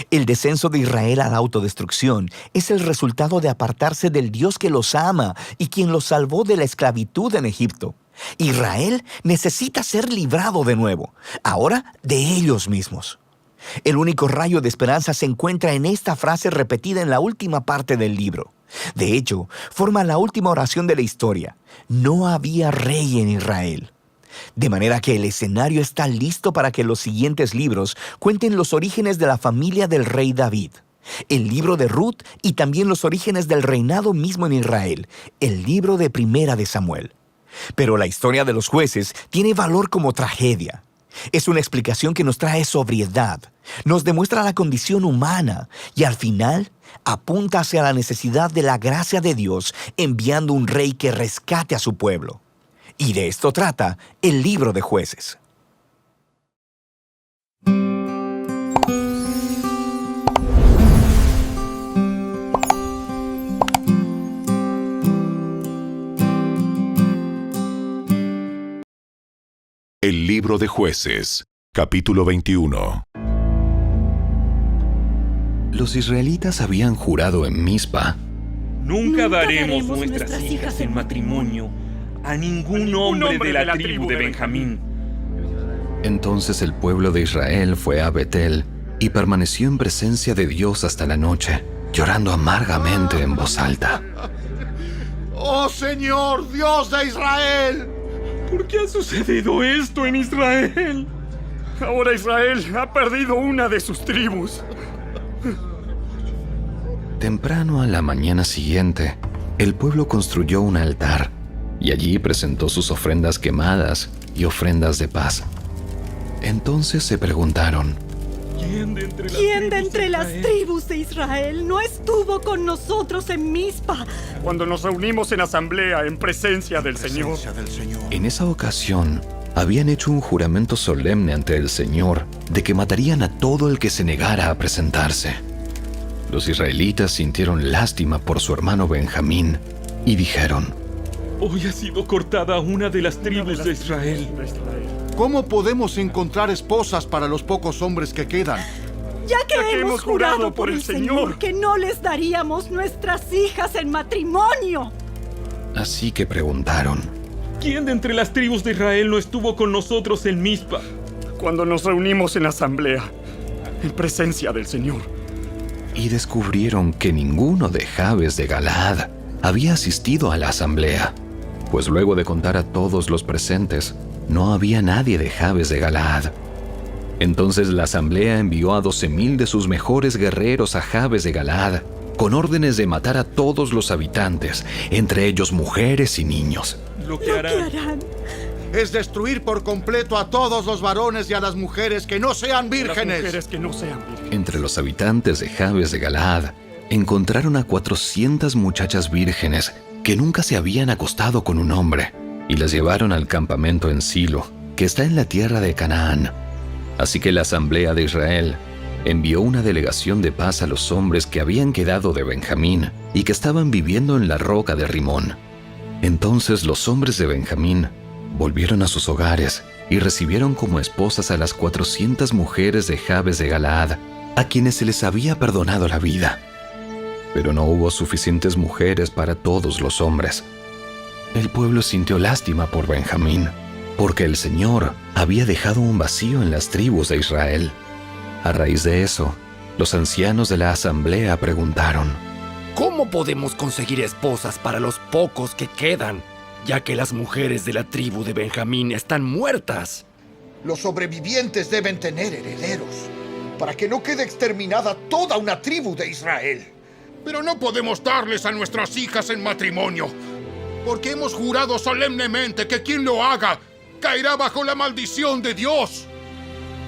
El descenso de Israel a la autodestrucción es el resultado de apartarse del Dios que los ama y quien los salvó de la esclavitud en Egipto. Israel necesita ser librado de nuevo, ahora de ellos mismos. El único rayo de esperanza se encuentra en esta frase repetida en la última parte del libro. De hecho, forma la última oración de la historia. No había rey en Israel. De manera que el escenario está listo para que los siguientes libros cuenten los orígenes de la familia del rey David, el libro de Ruth y también los orígenes del reinado mismo en Israel, el libro de Primera de Samuel. Pero la historia de los jueces tiene valor como tragedia. Es una explicación que nos trae sobriedad, nos demuestra la condición humana y al final apunta hacia la necesidad de la gracia de Dios enviando un rey que rescate a su pueblo. Y de esto trata el libro de Jueces. El libro de Jueces, capítulo 21. Los israelitas habían jurado en Mizpa: Nunca daremos nuestras hijas en matrimonio a ningún hombre de la tribu de Benjamín. Entonces el pueblo de Israel fue a Betel y permaneció en presencia de Dios hasta la noche, llorando amargamente en voz alta. ¡Oh Señor, Dios de Israel! ¿Por qué ha sucedido esto en Israel? Ahora Israel ha perdido una de sus tribus. Temprano a la mañana siguiente, el pueblo construyó un altar y allí presentó sus ofrendas quemadas y ofrendas de paz. Entonces se preguntaron: ¿Quién de entre las tribus de Israel no estuvo con nosotros en Mizpa? Cuando nos reunimos en asamblea en presencia del Señor. En esa ocasión, habían hecho un juramento solemne ante el Señor de que matarían a todo el que se negara a presentarse. Los israelitas sintieron lástima por su hermano Benjamín y dijeron: Hoy ha sido cortada una de las tribus de Israel. ¿Cómo podemos encontrar esposas para los pocos hombres que quedan? Ya que hemos jurado por el Señor que no les daríamos nuestras hijas en matrimonio. Así que preguntaron: ¿Quién de entre las tribus de Israel no estuvo con nosotros en Mizpa cuando nos reunimos en asamblea en presencia del Señor? Y descubrieron que ninguno de Jabes de Galaad había asistido a la asamblea, pues luego de contar a todos los presentes, no había nadie de Jabes de Galaad. Entonces la asamblea envió a 12,000 de sus mejores guerreros a Jabes de Galaad, con órdenes de matar a todos los habitantes, entre ellos mujeres y niños. Lo que harán Es destruir por completo a todos los varones y a las mujeres que no sean vírgenes. Entre los habitantes de Jabes de Galaad, encontraron a 400 muchachas vírgenes que nunca se habían acostado con un hombre, y las llevaron al campamento en Silo, que está en la tierra de Canaán. Así que la asamblea de Israel envió una delegación de paz a los hombres que habían quedado de Benjamín y que estaban viviendo en la roca de Rimón. Entonces los hombres de Benjamín volvieron a sus hogares y recibieron como esposas a las 400 mujeres de Jabes de Galaad, a quienes se les había perdonado la vida. Pero no hubo suficientes mujeres para todos los hombres. El pueblo sintió lástima por Benjamín, porque el Señor había dejado un vacío en las tribus de Israel. A raíz de eso, los ancianos de la asamblea preguntaron: ¿Cómo podemos conseguir esposas para los pocos que quedan, ya que las mujeres de la tribu de Benjamín están muertas? Los sobrevivientes deben tener herederos, para que no quede exterminada toda una tribu de Israel. Pero no podemos darles a nuestras hijas en matrimonio, porque hemos jurado solemnemente que quien lo haga caerá bajo la maldición de Dios.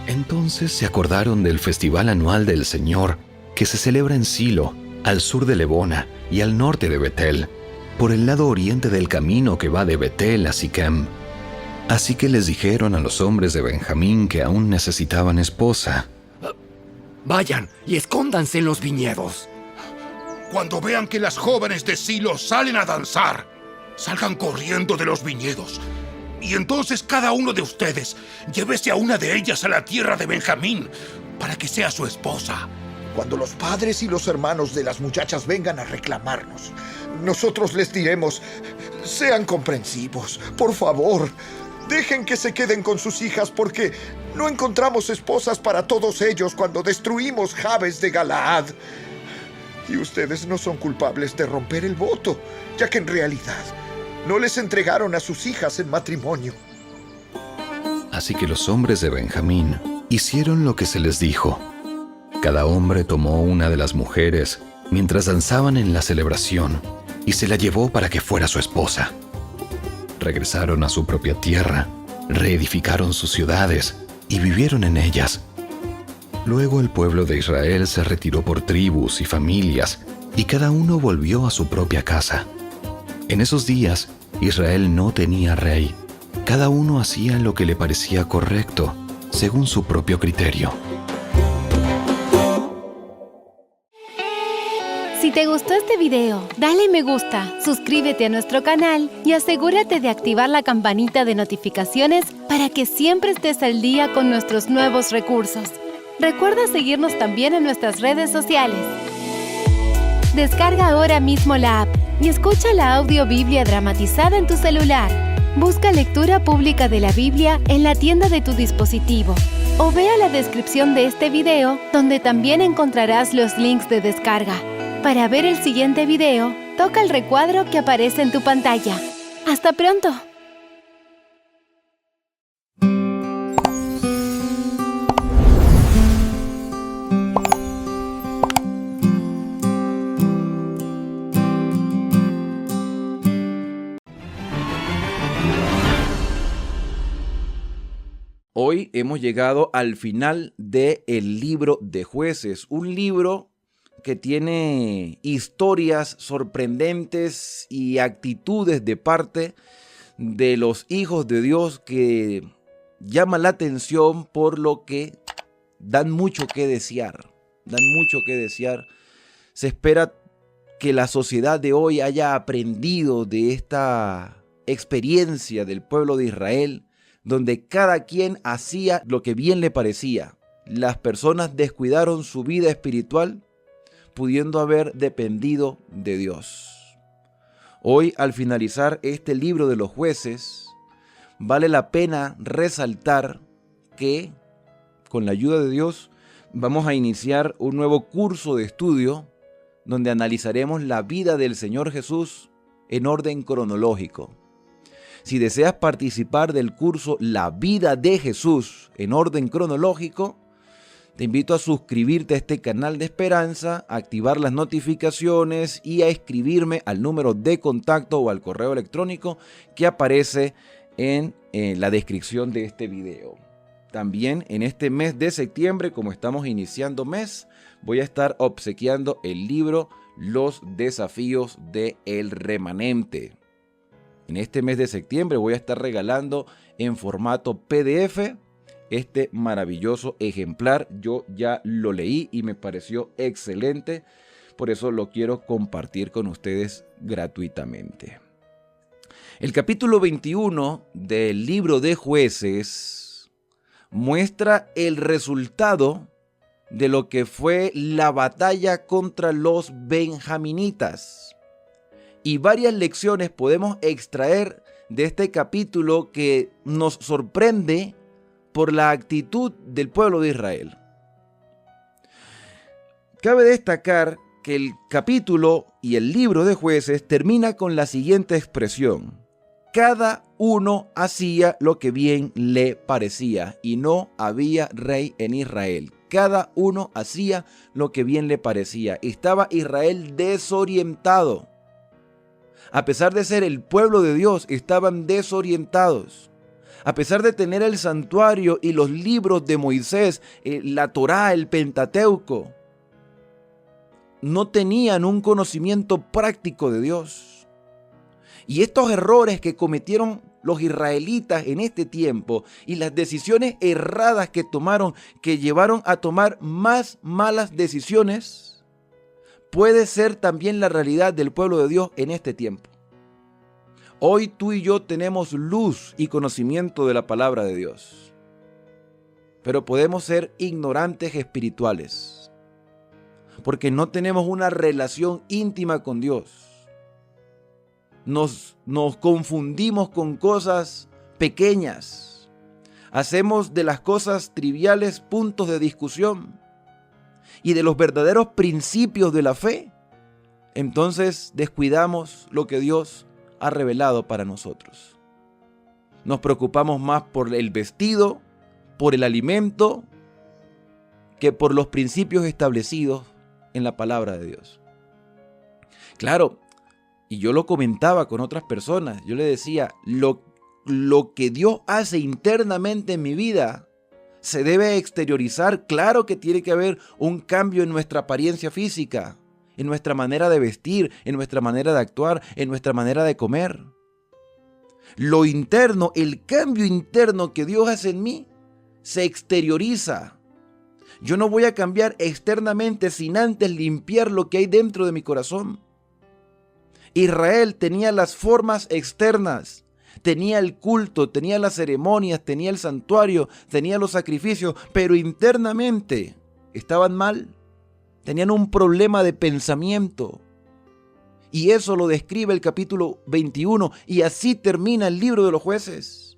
Entonces se acordaron del festival anual del Señor, que se celebra en Silo, al sur de Lebona y al norte de Betel, por el lado oriente del camino que va de Betel a Siquem. Así que les dijeron a los hombres de Benjamín que aún necesitaban esposa: Vayan y escóndanse en los viñedos. Cuando vean que las jóvenes de Silo salen a danzar, salgan corriendo de los viñedos. Y entonces cada uno de ustedes llévese a una de ellas a la tierra de Benjamín para que sea su esposa. Cuando los padres y los hermanos de las muchachas vengan a reclamarnos, nosotros les diremos: sean comprensivos, por favor. Dejen que se queden con sus hijas porque no encontramos esposas para todos ellos cuando destruimos Jabes de Galaad. Y ustedes no son culpables de romper el voto, ya que en realidad no les entregaron a sus hijas en matrimonio. Así que los hombres de Benjamín hicieron lo que se les dijo. Cada hombre tomó una de las mujeres mientras danzaban en la celebración y se la llevó para que fuera su esposa. Regresaron a su propia tierra, reedificaron sus ciudades y vivieron en ellas. Luego el pueblo de Israel se retiró por tribus y familias, y cada uno volvió a su propia casa. En esos días, Israel no tenía rey. Cada uno hacía lo que le parecía correcto, según su propio criterio. Si te gustó este video, dale me gusta, suscríbete a nuestro canal y asegúrate de activar la campanita de notificaciones para que siempre estés al día con nuestros nuevos recursos. Recuerda seguirnos también en nuestras redes sociales. Descarga ahora mismo la app y escucha la audio Biblia dramatizada en tu celular. Busca lectura pública de la Biblia en la tienda de tu dispositivo o vea la descripción de este video donde también encontrarás los links de descarga. Para ver el siguiente video, toca el recuadro que aparece en tu pantalla. ¡Hasta pronto! Hoy hemos llegado al final del libro de Jueces, un libro que tiene historias sorprendentes y actitudes de parte de los hijos de Dios que llaman la atención por lo que dan mucho que desear. Se espera que la sociedad de hoy haya aprendido de esta experiencia del pueblo de Israel, donde cada quien hacía lo que bien le parecía. Las personas descuidaron su vida espiritual, pudiendo haber dependido de Dios. Hoy, al finalizar este libro de los Jueces, vale la pena resaltar que, con la ayuda de Dios, vamos a iniciar un nuevo curso de estudio donde analizaremos la vida del Señor Jesús en orden cronológico. Si deseas participar del curso La vida de Jesús en orden cronológico, te invito a suscribirte a este canal de esperanza, a activar las notificaciones y a escribirme al número de contacto o al correo electrónico que aparece en la descripción de este video. También en este mes de septiembre, como estamos iniciando mes, voy a estar obsequiando el libro Los desafíos del remanente. En este mes de septiembre voy a estar regalando en formato PDF este maravilloso ejemplar. Yo ya lo leí y me pareció excelente, por eso lo quiero compartir con ustedes gratuitamente. El capítulo 21 del libro de Jueces muestra el resultado de lo que fue la batalla contra los benjaminitas. Y varias lecciones podemos extraer de este capítulo que nos sorprende por la actitud del pueblo de Israel. Cabe destacar que el capítulo y el libro de Jueces termina con la siguiente expresión: cada uno hacía lo que bien le parecía y no había rey en Israel. Cada uno hacía lo que bien le parecía. Estaba Israel desorientado. A pesar de ser el pueblo de Dios, estaban desorientados. A pesar de tener el santuario y los libros de Moisés, la Torá, el Pentateuco, no tenían un conocimiento práctico de Dios. Y estos errores que cometieron los israelitas en este tiempo y las decisiones erradas que tomaron, que llevaron a tomar más malas decisiones, puede ser también la realidad del pueblo de Dios en este tiempo. Hoy tú y yo tenemos luz y conocimiento de la palabra de Dios, pero podemos ser ignorantes espirituales. porque no tenemos una relación íntima con Dios. Nos confundimos con cosas pequeñas. Hacemos de las cosas triviales puntos de discusión y de los verdaderos principios de la fe. Entonces descuidamos lo que Dios ha revelado para nosotros. Nos preocupamos más por el vestido, por el alimento, que por los principios establecidos en la palabra de Dios. Claro, y yo lo comentaba con otras personas, yo le decía, lo que Dios hace internamente en mi vida se debe exteriorizar. Claro que tiene que haber un cambio en nuestra apariencia física, en nuestra manera de vestir, en nuestra manera de actuar, en nuestra manera de comer. Lo interno, el cambio interno que Dios hace en mí, se exterioriza. Yo no voy a cambiar externamente sin antes limpiar lo que hay dentro de mi corazón. Israel tenía las formas externas, tenía el culto, tenía las ceremonias, tenía el santuario, tenía los sacrificios, pero internamente estaban mal, tenían un problema de pensamiento. Y eso lo describe el capítulo 21, y así termina el libro de los Jueces.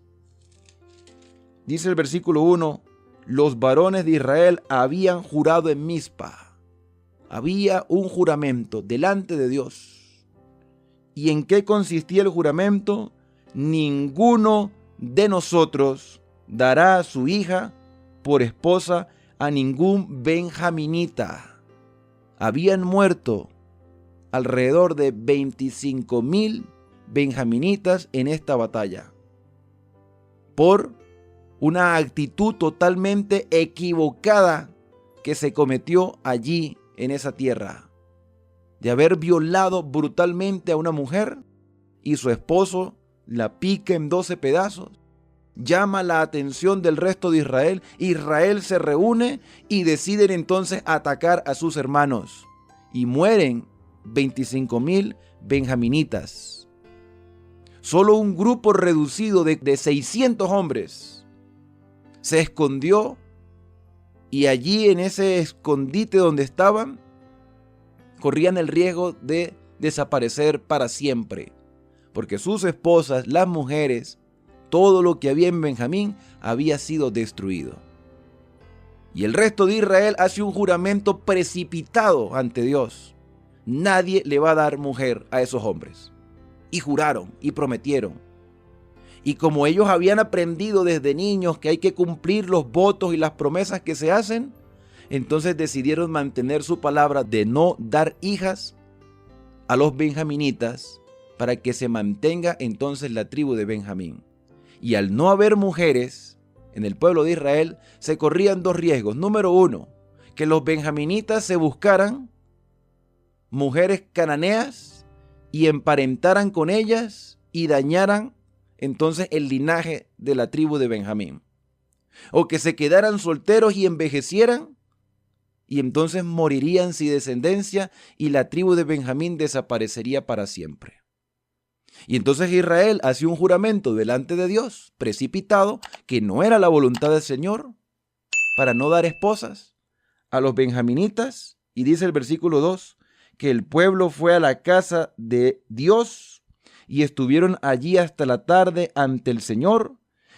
Dice el versículo 1, los varones de Israel habían jurado en Mizpa. Había un juramento delante de Dios. ¿Y en qué consistía el juramento? Ninguno de nosotros dará a su hija por esposa a ningún benjaminita. Habían muerto alrededor de 25,000 benjaminitas en esta batalla por una actitud totalmente equivocada que se cometió allí en esa tierra, de haber violado brutalmente a una mujer y su esposo la pica en 12 pedazos. Llama la atención del resto de Israel. Israel se reúne y deciden entonces atacar a sus hermanos. Y mueren 25,000 benjaminitas. Solo un grupo reducido de 600 hombres se escondió, y allí en ese escondite donde estaban, corrían el riesgo de desaparecer para siempre, porque sus esposas, las mujeres, todo lo que había en Benjamín había sido destruido. Y el resto de Israel hace un juramento precipitado ante Dios. Nadie le va a dar mujer a esos hombres. Y juraron y prometieron. Y como ellos habían aprendido desde niños que hay que cumplir los votos y las promesas que se hacen, entonces decidieron mantener su palabra de no dar hijas a los benjaminitas para que se mantenga entonces la tribu de Benjamín. Y al no haber mujeres en el pueblo de Israel, se corrían dos riesgos. Número uno, que los benjaminitas se buscaran mujeres cananeas y emparentaran con ellas y dañaran entonces el linaje de la tribu de Benjamín. O que se quedaran solteros y envejecieran, y entonces morirían sin descendencia y la tribu de Benjamín desaparecería para siempre. Y entonces Israel hace un juramento delante de Dios, precipitado, que no era la voluntad del Señor, para no dar esposas a los benjaminitas. Y dice el versículo 2, que el pueblo fue a la casa de Dios y estuvieron allí hasta la tarde ante el Señor,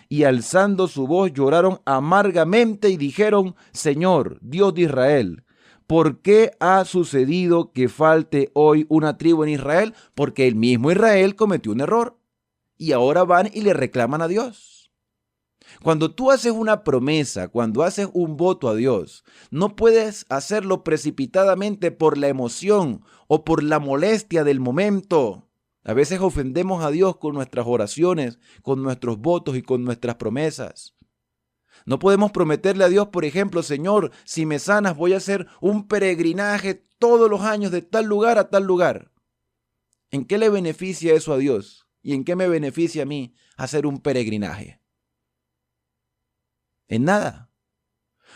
y alzando su voz lloraron amargamente y dijeron: Señor, Dios de Israel, ¿por qué ha sucedido que falte hoy una tribu en Israel? Porque el mismo Israel cometió un error y ahora van y le reclaman a Dios. Cuando tú haces una promesa, cuando haces un voto a Dios, no puedes hacerlo precipitadamente por la emoción o por la molestia del momento. A veces ofendemos a Dios con nuestras oraciones, con nuestros votos y con nuestras promesas. No podemos prometerle a Dios, por ejemplo: Señor, si me sanas voy a hacer un peregrinaje todos los años de tal lugar a tal lugar. ¿En qué le beneficia eso a Dios? ¿Y en qué me beneficia a mí hacer un peregrinaje? En nada.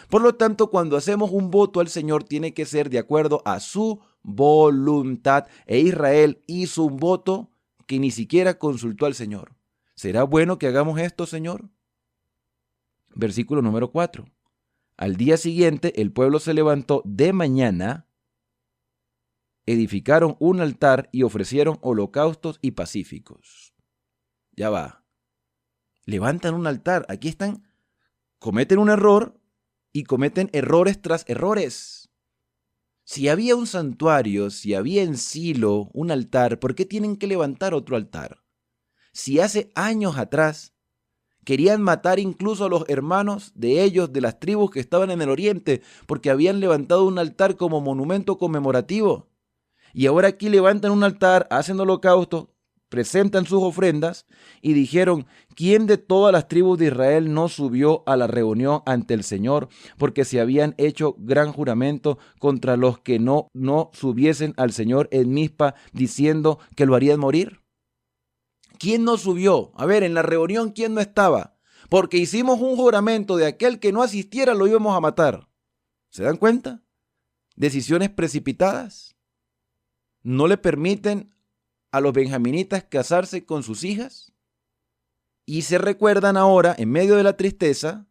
Por lo tanto, cuando hacemos un voto al Señor, tiene que ser de acuerdo a su voluntad. E Israel hizo un voto que ni siquiera consultó al Señor. ¿Será bueno que hagamos esto, Señor? Versículo número 4. Al día siguiente, el pueblo se levantó de mañana edificaron un altar y ofrecieron holocaustos y pacíficos. Ya va. Levantan un altar. Aquí están. Cometen un error y cometen errores tras errores. Si había un santuario, si había en Silo un altar, ¿por qué tienen que levantar otro altar? Si hace años atrás querían matar incluso a los hermanos de ellos, de las tribus que estaban en el oriente, porque habían levantado un altar como monumento conmemorativo. Y ahora aquí levantan un altar, hacen holocausto, presentan sus ofrendas y dijeron, ¿quién de todas las tribus de Israel no subió a la reunión ante el Señor? Porque se habían hecho gran juramento contra los que no subiesen al Señor en Mizpa, diciendo que lo harían morir. ¿Quién no subió? A ver, en la reunión, ¿quién no estaba? Porque hicimos un juramento de aquel que no asistiera lo íbamos a matar. ¿Se dan cuenta? Decisiones precipitadas. No le permiten a los benjaminitas casarse con sus hijas y se recuerdan ahora, en medio de la tristeza,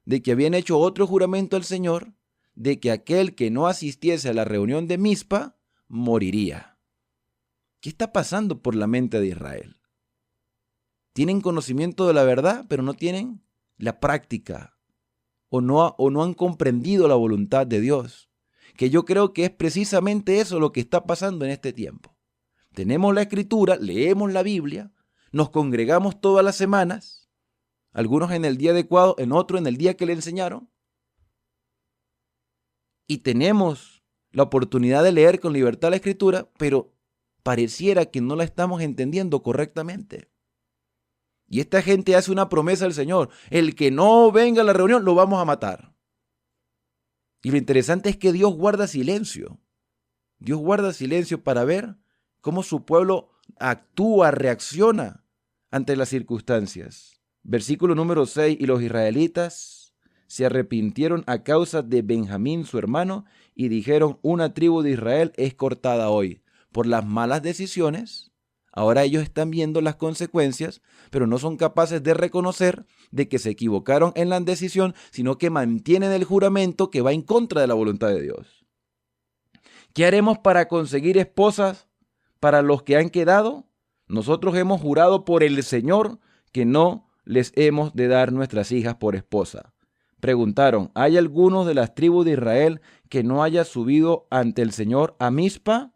de que habían hecho otro juramento al Señor, de que aquel que no asistiese a la reunión de Mizpa moriría. ¿Qué está pasando por la mente de Israel? Tienen conocimiento de la verdad, pero no tienen la práctica o no han comprendido la voluntad de Dios, que yo creo que es precisamente eso lo que está pasando en este tiempo. Tenemos la Escritura, leemos la Biblia, nos congregamos todas las semanas, algunos en el día adecuado, en otro en el día que le enseñaron, y tenemos la oportunidad de leer con libertad la Escritura, pero pareciera que no la estamos entendiendo correctamente. Y esta gente hace una promesa al Señor: el que no venga a la reunión lo vamos a matar. Y lo interesante es que Dios guarda silencio. Dios guarda silencio para ver cómo su pueblo actúa, reacciona ante las circunstancias. Versículo número 6, y los israelitas se arrepintieron a causa de Benjamín su hermano y dijeron, una tribu de Israel es cortada hoy. Por las malas decisiones, ahora ellos están viendo las consecuencias, pero no son capaces de reconocer de que se equivocaron en la decisión, sino que mantienen el juramento que va en contra de la voluntad de Dios. ¿Qué haremos para conseguir esposas para los que han quedado? Nosotros hemos jurado por el Señor que no les hemos de dar nuestras hijas por esposa. Preguntaron, ¿hay alguno de las tribus de Israel que no haya subido ante el Señor a Mizpa?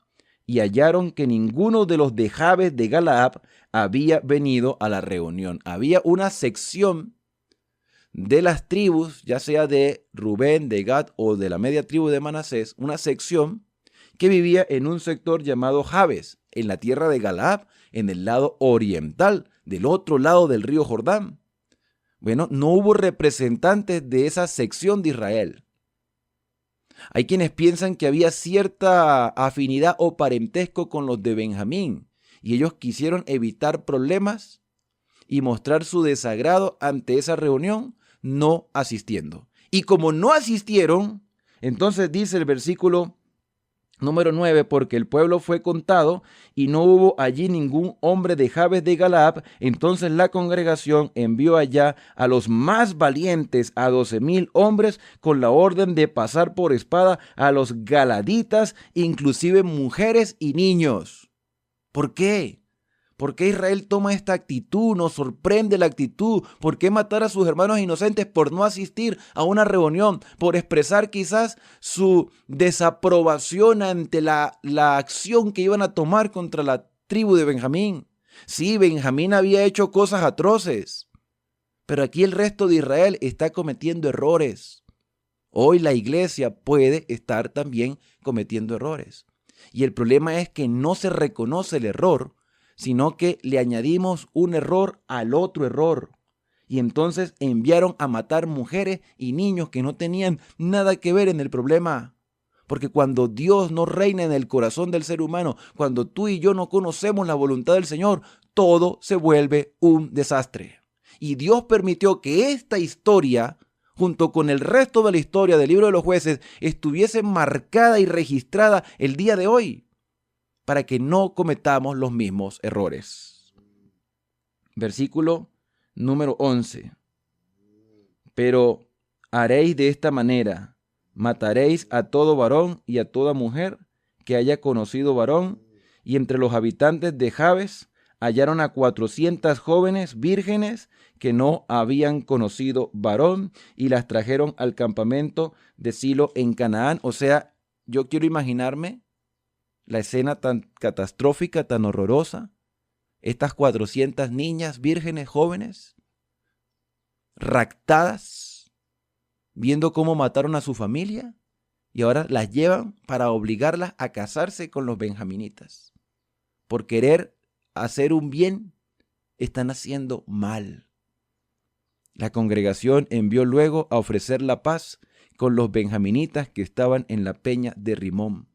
Y hallaron que ninguno de los de Jabes de Galaad había venido a la reunión. Había una sección de las tribus, ya sea de Rubén, de Gad o de la media tribu de Manasés, una sección que vivía en un sector llamado Jabes, en la tierra de Galaad, en el lado oriental, del otro lado del río Jordán. Bueno, no hubo representantes de esa sección de Israel. Hay quienes piensan que había cierta afinidad o parentesco con los de Benjamín, y ellos quisieron evitar problemas y mostrar su desagrado ante esa reunión, no asistiendo. Y como no asistieron, entonces dice el versículo número 9, porque el pueblo fue contado y no hubo allí ningún hombre de Jabes de Galaad. Entonces la congregación envió allá a los más valientes, a 12,000 hombres, con la orden de pasar por espada a los galaditas, inclusive mujeres y niños. ¿Por qué? ¿Por qué Israel toma esta actitud? Nos sorprende la actitud. ¿Por qué matar a sus hermanos inocentes por no asistir a una reunión? Por expresar quizás su desaprobación ante la acción que iban a tomar contra la tribu de Benjamín. Sí, Benjamín había hecho cosas atroces, pero aquí el resto de Israel está cometiendo errores. Hoy la iglesia puede estar también cometiendo errores. Y el problema es que no se reconoce el error, sino que le añadimos un error al otro error. Y entonces enviaron a matar mujeres y niños que no tenían nada que ver en el problema. Porque cuando Dios no reina en el corazón del ser humano, cuando tú y yo no conocemos la voluntad del Señor, todo se vuelve un desastre. Y Dios permitió que esta historia, junto con el resto de la historia del libro de los jueces, estuviese marcada y registrada el día de hoy, para que no cometamos los mismos errores. Versículo número 11. Pero haréis de esta manera, mataréis a todo varón y a toda mujer que haya conocido varón, y entre los habitantes de Jabes hallaron a 400 jóvenes vírgenes que no habían conocido varón, y las trajeron al campamento de Silo en Canaán. O sea, yo quiero imaginarme la escena tan catastrófica, tan horrorosa. Estas 400 niñas vírgenes jóvenes, raptadas, viendo cómo mataron a su familia, y ahora las llevan para obligarlas a casarse con los benjaminitas. Por querer hacer un bien, están haciendo mal. La congregación envió luego a ofrecer la paz con los benjaminitas que estaban en la peña de Rimón.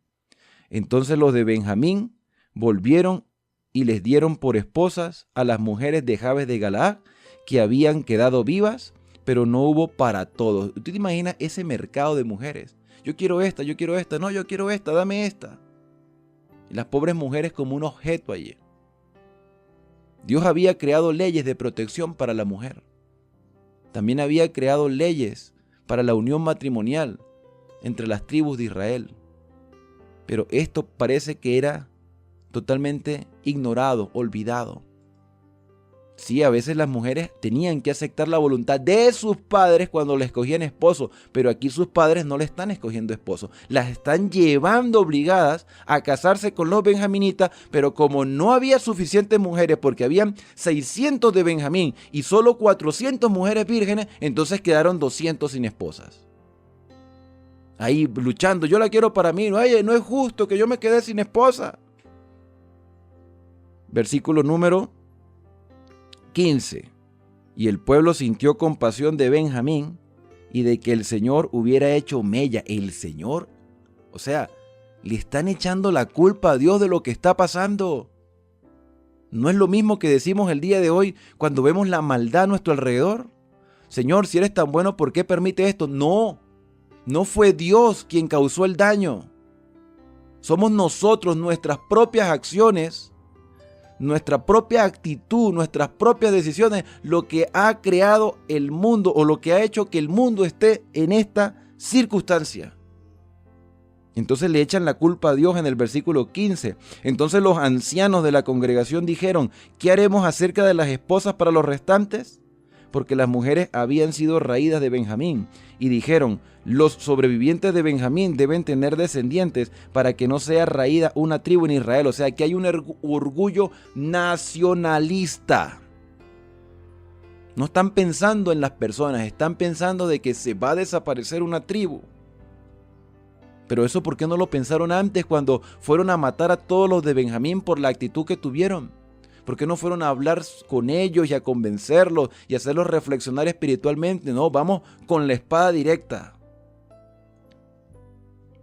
Entonces los de Benjamín volvieron y les dieron por esposas a las mujeres de Jabes de Galaad que habían quedado vivas, pero no hubo para todos. ¿Usted te imagina ese mercado de mujeres? Yo quiero esta, no, yo quiero esta, dame esta. Y las pobres mujeres como un objeto allí. Dios había creado leyes de protección para la mujer. También había creado leyes para la unión matrimonial entre las tribus de Israel. Pero esto parece que era totalmente ignorado, olvidado. Sí, a veces las mujeres tenían que aceptar la voluntad de sus padres cuando le escogían esposo, pero aquí sus padres no le están escogiendo esposo. Las están llevando obligadas a casarse con los benjaminitas, pero como no había suficientes mujeres, porque habían 600 de Benjamín y solo 400 mujeres vírgenes, entonces quedaron 200 sin esposas. Ahí luchando, yo la quiero para mí, oye, no es justo que yo me quede sin esposa. Versículo número 15. Y el pueblo sintió compasión de Benjamín y de que el Señor hubiera hecho mella. El Señor, o sea, le están echando la culpa a Dios de lo que está pasando. No es lo mismo que decimos el día de hoy cuando vemos la maldad a nuestro alrededor. Señor, si eres tan bueno, ¿por qué permite esto? No fue Dios quien causó el daño. Somos nosotros, nuestras propias acciones, nuestra propia actitud, nuestras propias decisiones, lo que ha creado el mundo o lo que ha hecho que el mundo esté en esta circunstancia. Entonces le echan la culpa a Dios en el versículo 15. Entonces los ancianos de la congregación dijeron, ¿qué haremos acerca de las esposas para los restantes? Porque las mujeres habían sido raídas de Benjamín. Y dijeron, los sobrevivientes de Benjamín deben tener descendientes para que no sea raída una tribu en Israel. O sea que hay un orgullo nacionalista. No están pensando en las personas, están pensando de que se va a desaparecer una tribu. Pero eso, ¿por qué no lo pensaron antes cuando fueron a matar a todos los de Benjamín por la actitud que tuvieron? ¿Por qué no fueron a hablar con ellos y a convencerlos y a hacerlos reflexionar espiritualmente? No, vamos con la espada directa.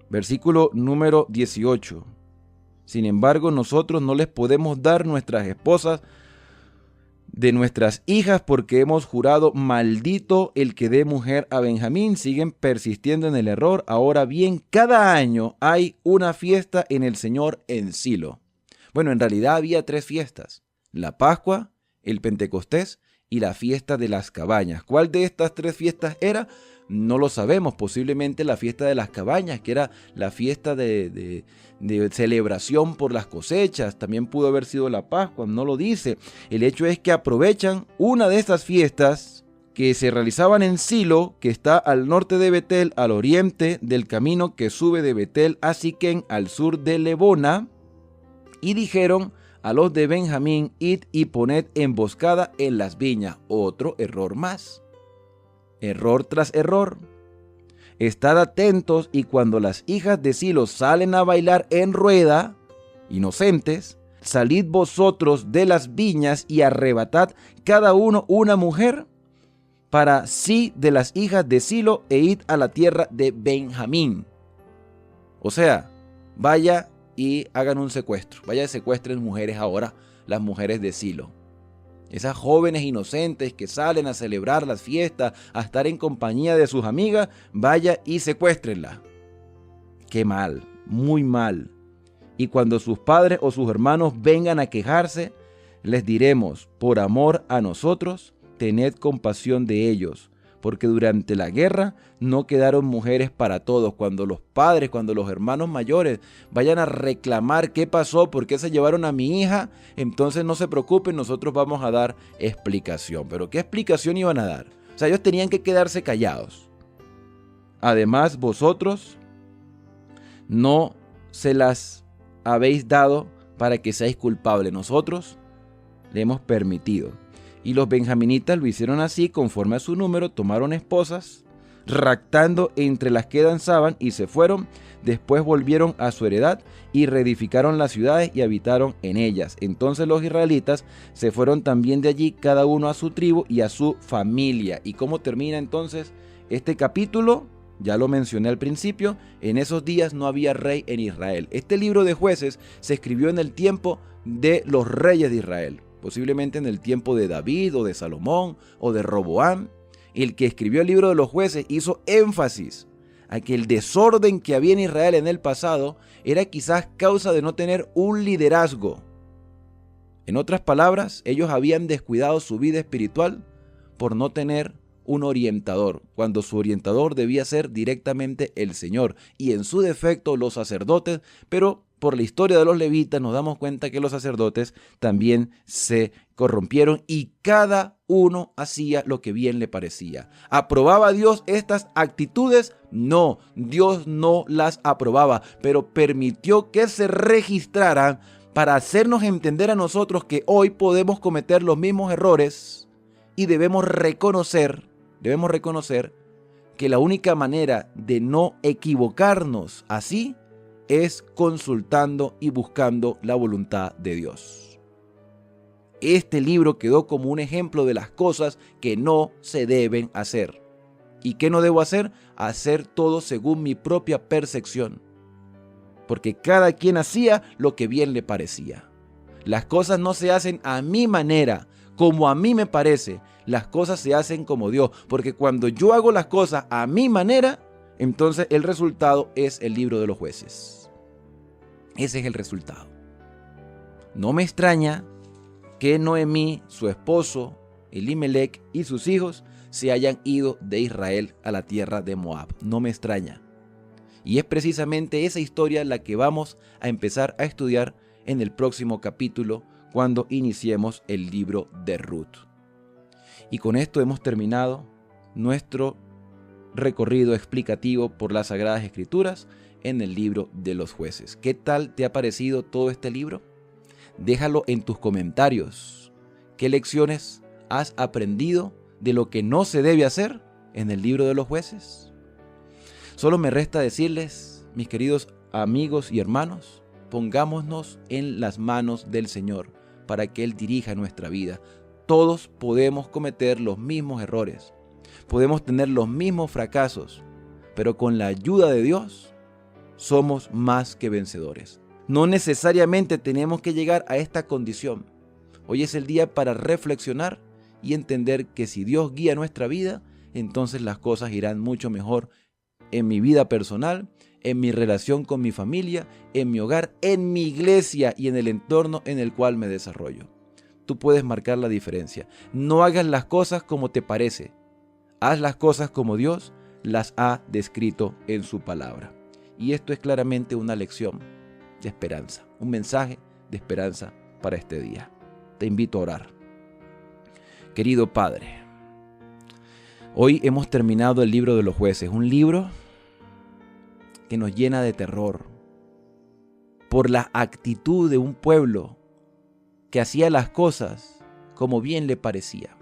Versículo número 18. Sin embargo, nosotros no les podemos dar nuestras esposas de nuestras hijas porque hemos jurado, maldito el que dé mujer a Benjamín. Siguen persistiendo en el error. Ahora bien, cada año hay una fiesta en el Señor en Silo. Bueno, en realidad había 3 fiestas. La Pascua, el Pentecostés y la fiesta de las cabañas. ¿Cuál de estas 3 fiestas era? No lo sabemos. Posiblemente la fiesta de las cabañas, que era la fiesta de celebración por las cosechas. También pudo haber sido la Pascua, no lo dice. El hecho es que aprovechan una de estas fiestas que se realizaban en Silo, que está al norte de Betel, al oriente del camino que sube de Betel a Siquén, al sur de Lebona, y dijeron a los de Benjamín, id y poned emboscada en las viñas. Otro error más. Error tras error. Estad atentos, y cuando las hijas de Silo salen a bailar en rueda, inocentes, salid vosotros de las viñas y arrebatad cada uno una mujer para sí de las hijas de Silo e id a la tierra de Benjamín. O sea, vaya y hagan un secuestro. Vaya y secuestren mujeres ahora, las mujeres de Silo. Esas jóvenes inocentes que salen a celebrar las fiestas, a estar en compañía de sus amigas, vaya y secuéstrenla. Qué mal, muy mal. Y cuando sus padres o sus hermanos vengan a quejarse, les diremos, por amor a nosotros, tened compasión de ellos, porque durante la guerra no quedaron mujeres para todos. Cuando los padres, cuando los hermanos mayores vayan a reclamar qué pasó, por qué se llevaron a mi hija, entonces no se preocupen, nosotros vamos a dar explicación. ¿Pero qué explicación iban a dar? O sea, ellos tenían que quedarse callados. Además, vosotros no se las habéis dado para que seáis culpables. Nosotros le hemos permitido. Y los benjaminitas lo hicieron así, conforme a su número, tomaron esposas, raptando entre las que danzaban, y se fueron. Después volvieron a su heredad y reedificaron las ciudades y habitaron en ellas. Entonces los israelitas se fueron también de allí, cada uno a su tribu y a su familia. ¿Y cómo termina entonces este capítulo? Ya lo mencioné al principio, en esos días no había rey en Israel. Este libro de Jueces se escribió en el tiempo de los reyes de Israel, posiblemente en el tiempo de David o de Salomón o de Roboam. El que escribió el libro de los Jueces hizo énfasis a que el desorden que había en Israel en el pasado era quizás causa de no tener un liderazgo. En otras palabras, ellos habían descuidado su vida espiritual por no tener un orientador, cuando su orientador debía ser directamente el Señor, y en su defecto los sacerdotes. Pero por la historia de los levitas nos damos cuenta que los sacerdotes también se corrompieron y cada uno hacía lo que bien le parecía. ¿Aprobaba Dios estas actitudes? No, Dios no las aprobaba, pero permitió que se registraran para hacernos entender a nosotros que hoy podemos cometer los mismos errores y debemos reconocer que la única manera de no equivocarnos así es consultando y buscando la voluntad de Dios. Este libro quedó como un ejemplo de las cosas que no se deben hacer. ¿Y qué no debo hacer? Hacer todo según mi propia percepción. Porque cada quien hacía lo que bien le parecía. Las cosas no se hacen a mi manera, como a mí me parece. Las cosas se hacen como Dios. Porque cuando yo hago las cosas a mi manera, entonces el resultado es el libro de los Jueces. Ese es el resultado. No me extraña que Noemí, su esposo, Elimelech y sus hijos se hayan ido de Israel a la tierra de Moab. No me extraña. Y es precisamente esa historia la que vamos a empezar a estudiar en el próximo capítulo, cuando iniciemos el libro de Ruth. Y con esto hemos terminado nuestro recorrido explicativo por las Sagradas Escrituras en el libro de los Jueces. ¿Qué tal te ha parecido todo este libro? Déjalo en tus comentarios. ¿Qué lecciones has aprendido de lo que no se debe hacer en el libro de los Jueces? Solo me resta decirles, mis queridos amigos y hermanos, pongámonos en las manos del Señor para que Él dirija nuestra vida. Todos podemos cometer los mismos errores, podemos tener los mismos fracasos, pero con la ayuda de Dios somos más que vencedores. No necesariamente tenemos que llegar a esta condición. Hoy es el día para reflexionar y entender que si Dios guía nuestra vida, entonces las cosas irán mucho mejor en mi vida personal, en mi relación con mi familia, en mi hogar, en mi iglesia y en el entorno en el cual me desarrollo. Tú puedes marcar la diferencia. No hagas las cosas como te parece. Haz las cosas como Dios las ha descrito en su palabra. Y esto es claramente una lección de esperanza, un mensaje de esperanza para este día. Te invito a orar. Querido Padre, hoy hemos terminado el libro de los Jueces, un libro que nos llena de terror por la actitud de un pueblo que hacía las cosas como bien le parecía.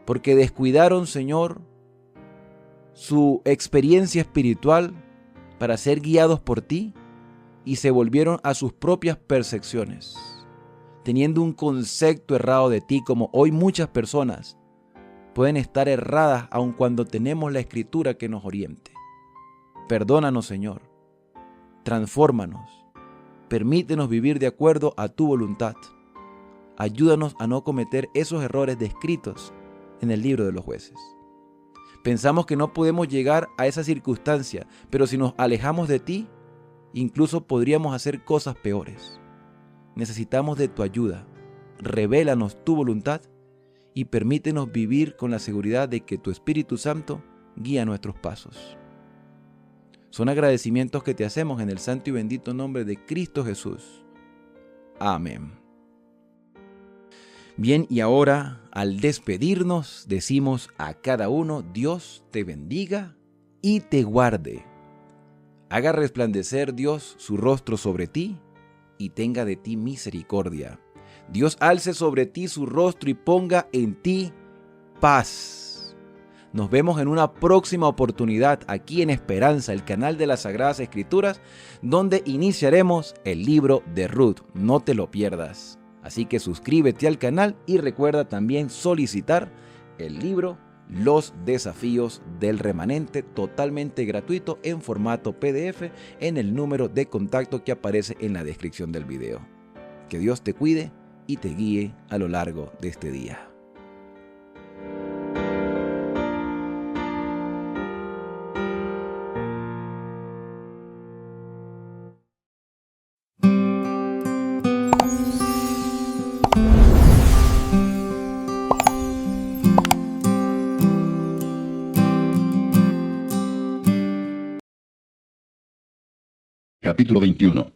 Porque descuidaron, Señor, su experiencia espiritual para ser guiados por ti y se volvieron a sus propias percepciones, teniendo un concepto errado de ti, como hoy muchas personas pueden estar erradas aun cuando tenemos la Escritura que nos oriente. Perdónanos, Señor. Transfórmanos. Permítenos vivir de acuerdo a tu voluntad. Ayúdanos a no cometer esos errores descritos en el libro de los Jueces. Pensamos que no podemos llegar a esa circunstancia, pero si nos alejamos de ti, incluso podríamos hacer cosas peores. Necesitamos de tu ayuda. Revélanos tu voluntad y permítenos vivir con la seguridad de que tu Espíritu Santo guía nuestros pasos. Son agradecimientos que te hacemos en el santo y bendito nombre de Cristo Jesús. Amén. Bien, y ahora, al despedirnos, decimos a cada uno: Dios te bendiga y te guarde. Haga resplandecer Dios su rostro sobre ti y tenga de ti misericordia. Dios alce sobre ti su rostro y ponga en ti paz. Nos vemos en una próxima oportunidad aquí en Esperanza, el canal de las Sagradas Escrituras, donde iniciaremos el libro de Ruth. No te lo pierdas. Así que suscríbete al canal y recuerda también solicitar el libro Los Desafíos del Remanente, totalmente gratuito en formato PDF, en el número de contacto que aparece en la descripción del video. Que Dios te cuide y te guíe a lo largo de este día. Capítulo 21.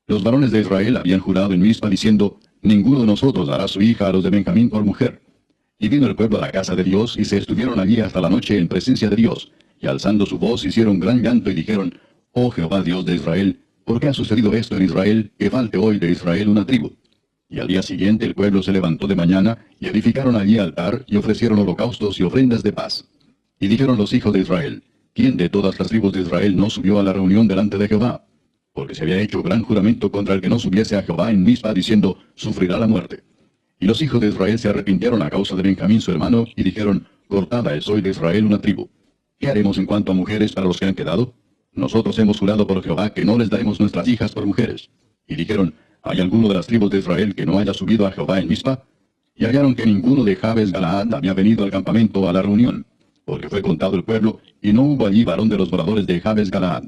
Los varones de Israel habían jurado en Mizpa diciendo: ninguno de nosotros dará su hija a los de Benjamín por mujer. Y vino el pueblo a la casa de Dios, y se estuvieron allí hasta la noche en presencia de Dios. Y alzando su voz hicieron gran llanto y dijeron: Oh Jehová Dios de Israel, ¿por qué ha sucedido esto en Israel, que falte hoy de Israel una tribu? Y al día siguiente el pueblo se levantó de mañana, y edificaron allí altar, y ofrecieron holocaustos y ofrendas de paz. Y dijeron los hijos de Israel: ¿quién de todas las tribus de Israel no subió a la reunión delante de Jehová? Porque se había hecho gran juramento contra el que no subiese a Jehová en Mizpa, diciendo: sufrirá la muerte. Y los hijos de Israel se arrepintieron a causa de Benjamín su hermano, y dijeron: cortada es hoy de Israel una tribu. ¿Qué haremos en cuanto a mujeres para los que han quedado? Nosotros hemos jurado por Jehová que no les daremos nuestras hijas por mujeres. Y dijeron: ¿hay alguno de las tribus de Israel que no haya subido a Jehová en Mizpa? Y hallaron que ninguno de Jabes Galaad había venido al campamento a la reunión, porque fue contado el pueblo, y no hubo allí varón de los moradores de Jabes Galaad.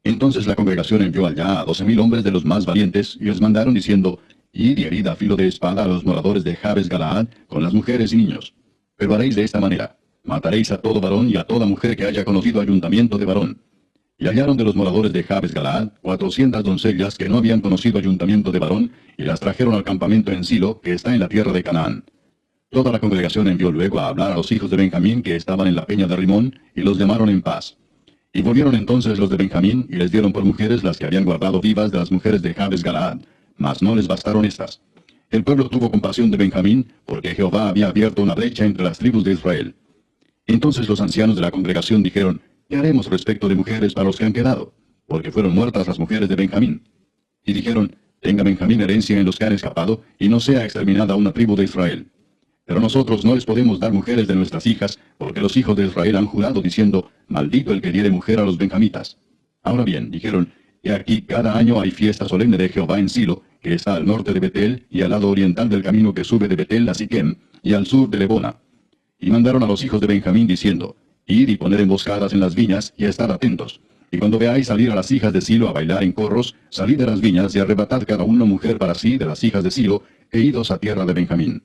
Entonces la congregación envió allá a 12,000 hombres de los más valientes, y les mandaron diciendo: id y herid a filo de espada a los moradores de Jabes Galaad, con las mujeres y niños. Pero haréis de esta manera: mataréis a todo varón y a toda mujer que haya conocido ayuntamiento de varón. Y hallaron de los moradores de Jabes Galaad 400 doncellas que no habían conocido ayuntamiento de varón, y las trajeron al campamento en Silo, que está en la tierra de Canaán. Toda la congregación envió luego a hablar a los hijos de Benjamín que estaban en la peña de Rimón, y los llamaron en paz. Y volvieron entonces los de Benjamín, y les dieron por mujeres las que habían guardado vivas de las mujeres de Jabes Galaad, mas no les bastaron estas. El pueblo tuvo compasión de Benjamín, porque Jehová había abierto una brecha entre las tribus de Israel. Entonces los ancianos de la congregación dijeron: ¿qué haremos respecto de mujeres para los que han quedado? Porque fueron muertas las mujeres de Benjamín. Y dijeron: tenga Benjamín herencia en los que han escapado, y no sea exterminada una tribu de Israel. Pero nosotros no les podemos dar mujeres de nuestras hijas, porque los hijos de Israel han jurado diciendo: maldito el que diere mujer a los benjamitas. Ahora bien, dijeron: he aquí cada año hay fiesta solemne de Jehová en Silo, que está al norte de Betel, y al lado oriental del camino que sube de Betel a Siquem, y al sur de Lebona. Y mandaron a los hijos de Benjamín diciendo: id y poned emboscadas en las viñas, y estad atentos. Y cuando veáis salir a las hijas de Silo a bailar en corros, salid de las viñas, y arrebatad cada una mujer para sí de las hijas de Silo, e idos a tierra de Benjamín.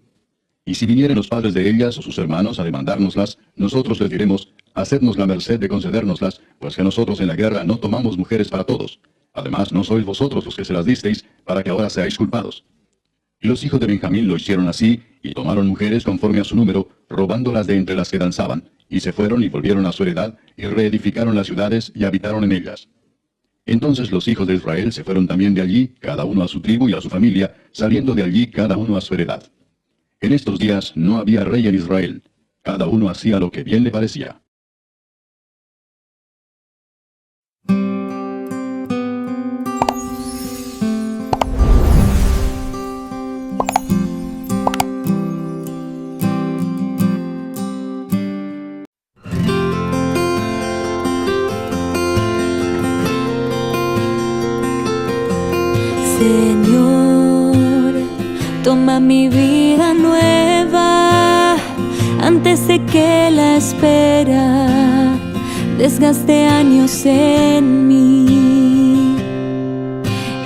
Y si vinieren los padres de ellas o sus hermanos a demandárnoslas, nosotros les diremos: hacednos la merced de concedérnoslas, pues que nosotros en la guerra no tomamos mujeres para todos. Además, no sois vosotros los que se las disteis, para que ahora seáis culpados. Y los hijos de Benjamín lo hicieron así, y tomaron mujeres conforme a su número, robándolas de entre las que danzaban, y se fueron y volvieron a su heredad, y reedificaron las ciudades, y habitaron en ellas. Entonces los hijos de Israel se fueron también de allí, cada uno a su tribu y a su familia, saliendo de allí cada uno a su heredad. En estos días no había rey en Israel. Cada uno hacía lo que bien le parecía. Señor, toma mi vida nueva antes de que la espera desgaste años en mí.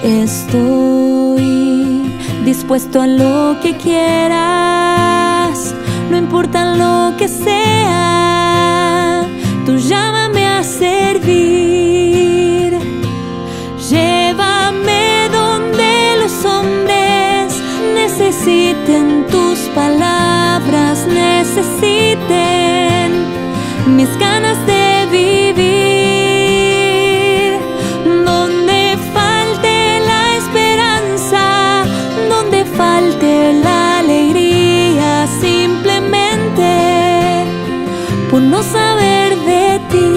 Estoy dispuesto a lo que quieras, no importa lo que sea, tú llámame a servir. Llévame donde los hombres necesiten tus palabras, necesiten mis ganas de vivir. Donde falte la esperanza, donde falte la alegría, simplemente por no saber de ti.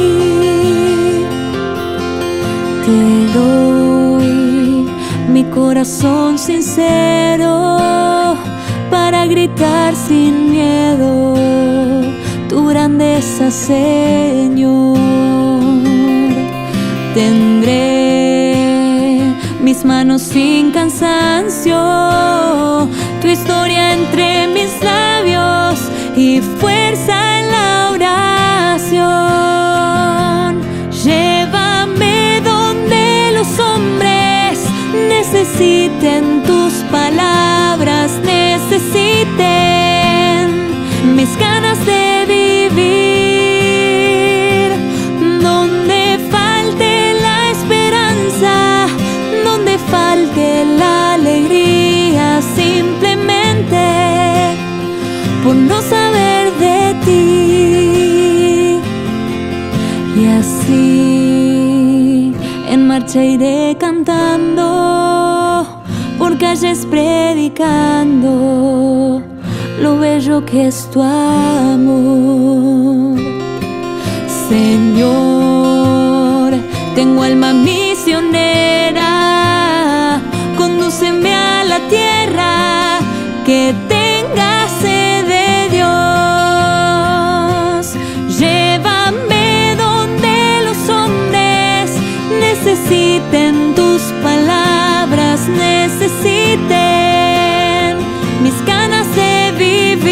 Te doy mi corazón sincero para gritar sin miedo tu grandeza, Señor. Tendré mis manos sin cansancio, tu historia entre mis labios y fuerza en la oración. Llévame donde los hombres necesiten tus palabras, necesiten mis ganas de vivir. Donde falte la esperanza, donde falte la alegría, simplemente por no saber de ti. Y así en marcha iré cantando, por calles predicando lo bello que es tu amor. Señor, tengo alma misionera, condúceme a la tierra que tenga sed de Dios. Llévame donde los hombres necesiten tus palabras, necesiten mis ganas de vivir.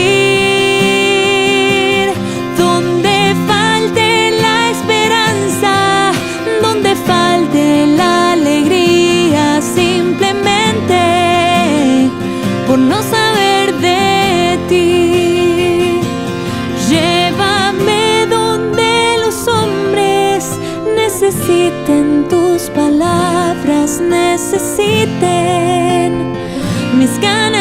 Donde falte la esperanza, donde falte la alegría, simplemente por no saber de ti. Llévame donde los hombres necesiten tus palabras, necesiten mis ganas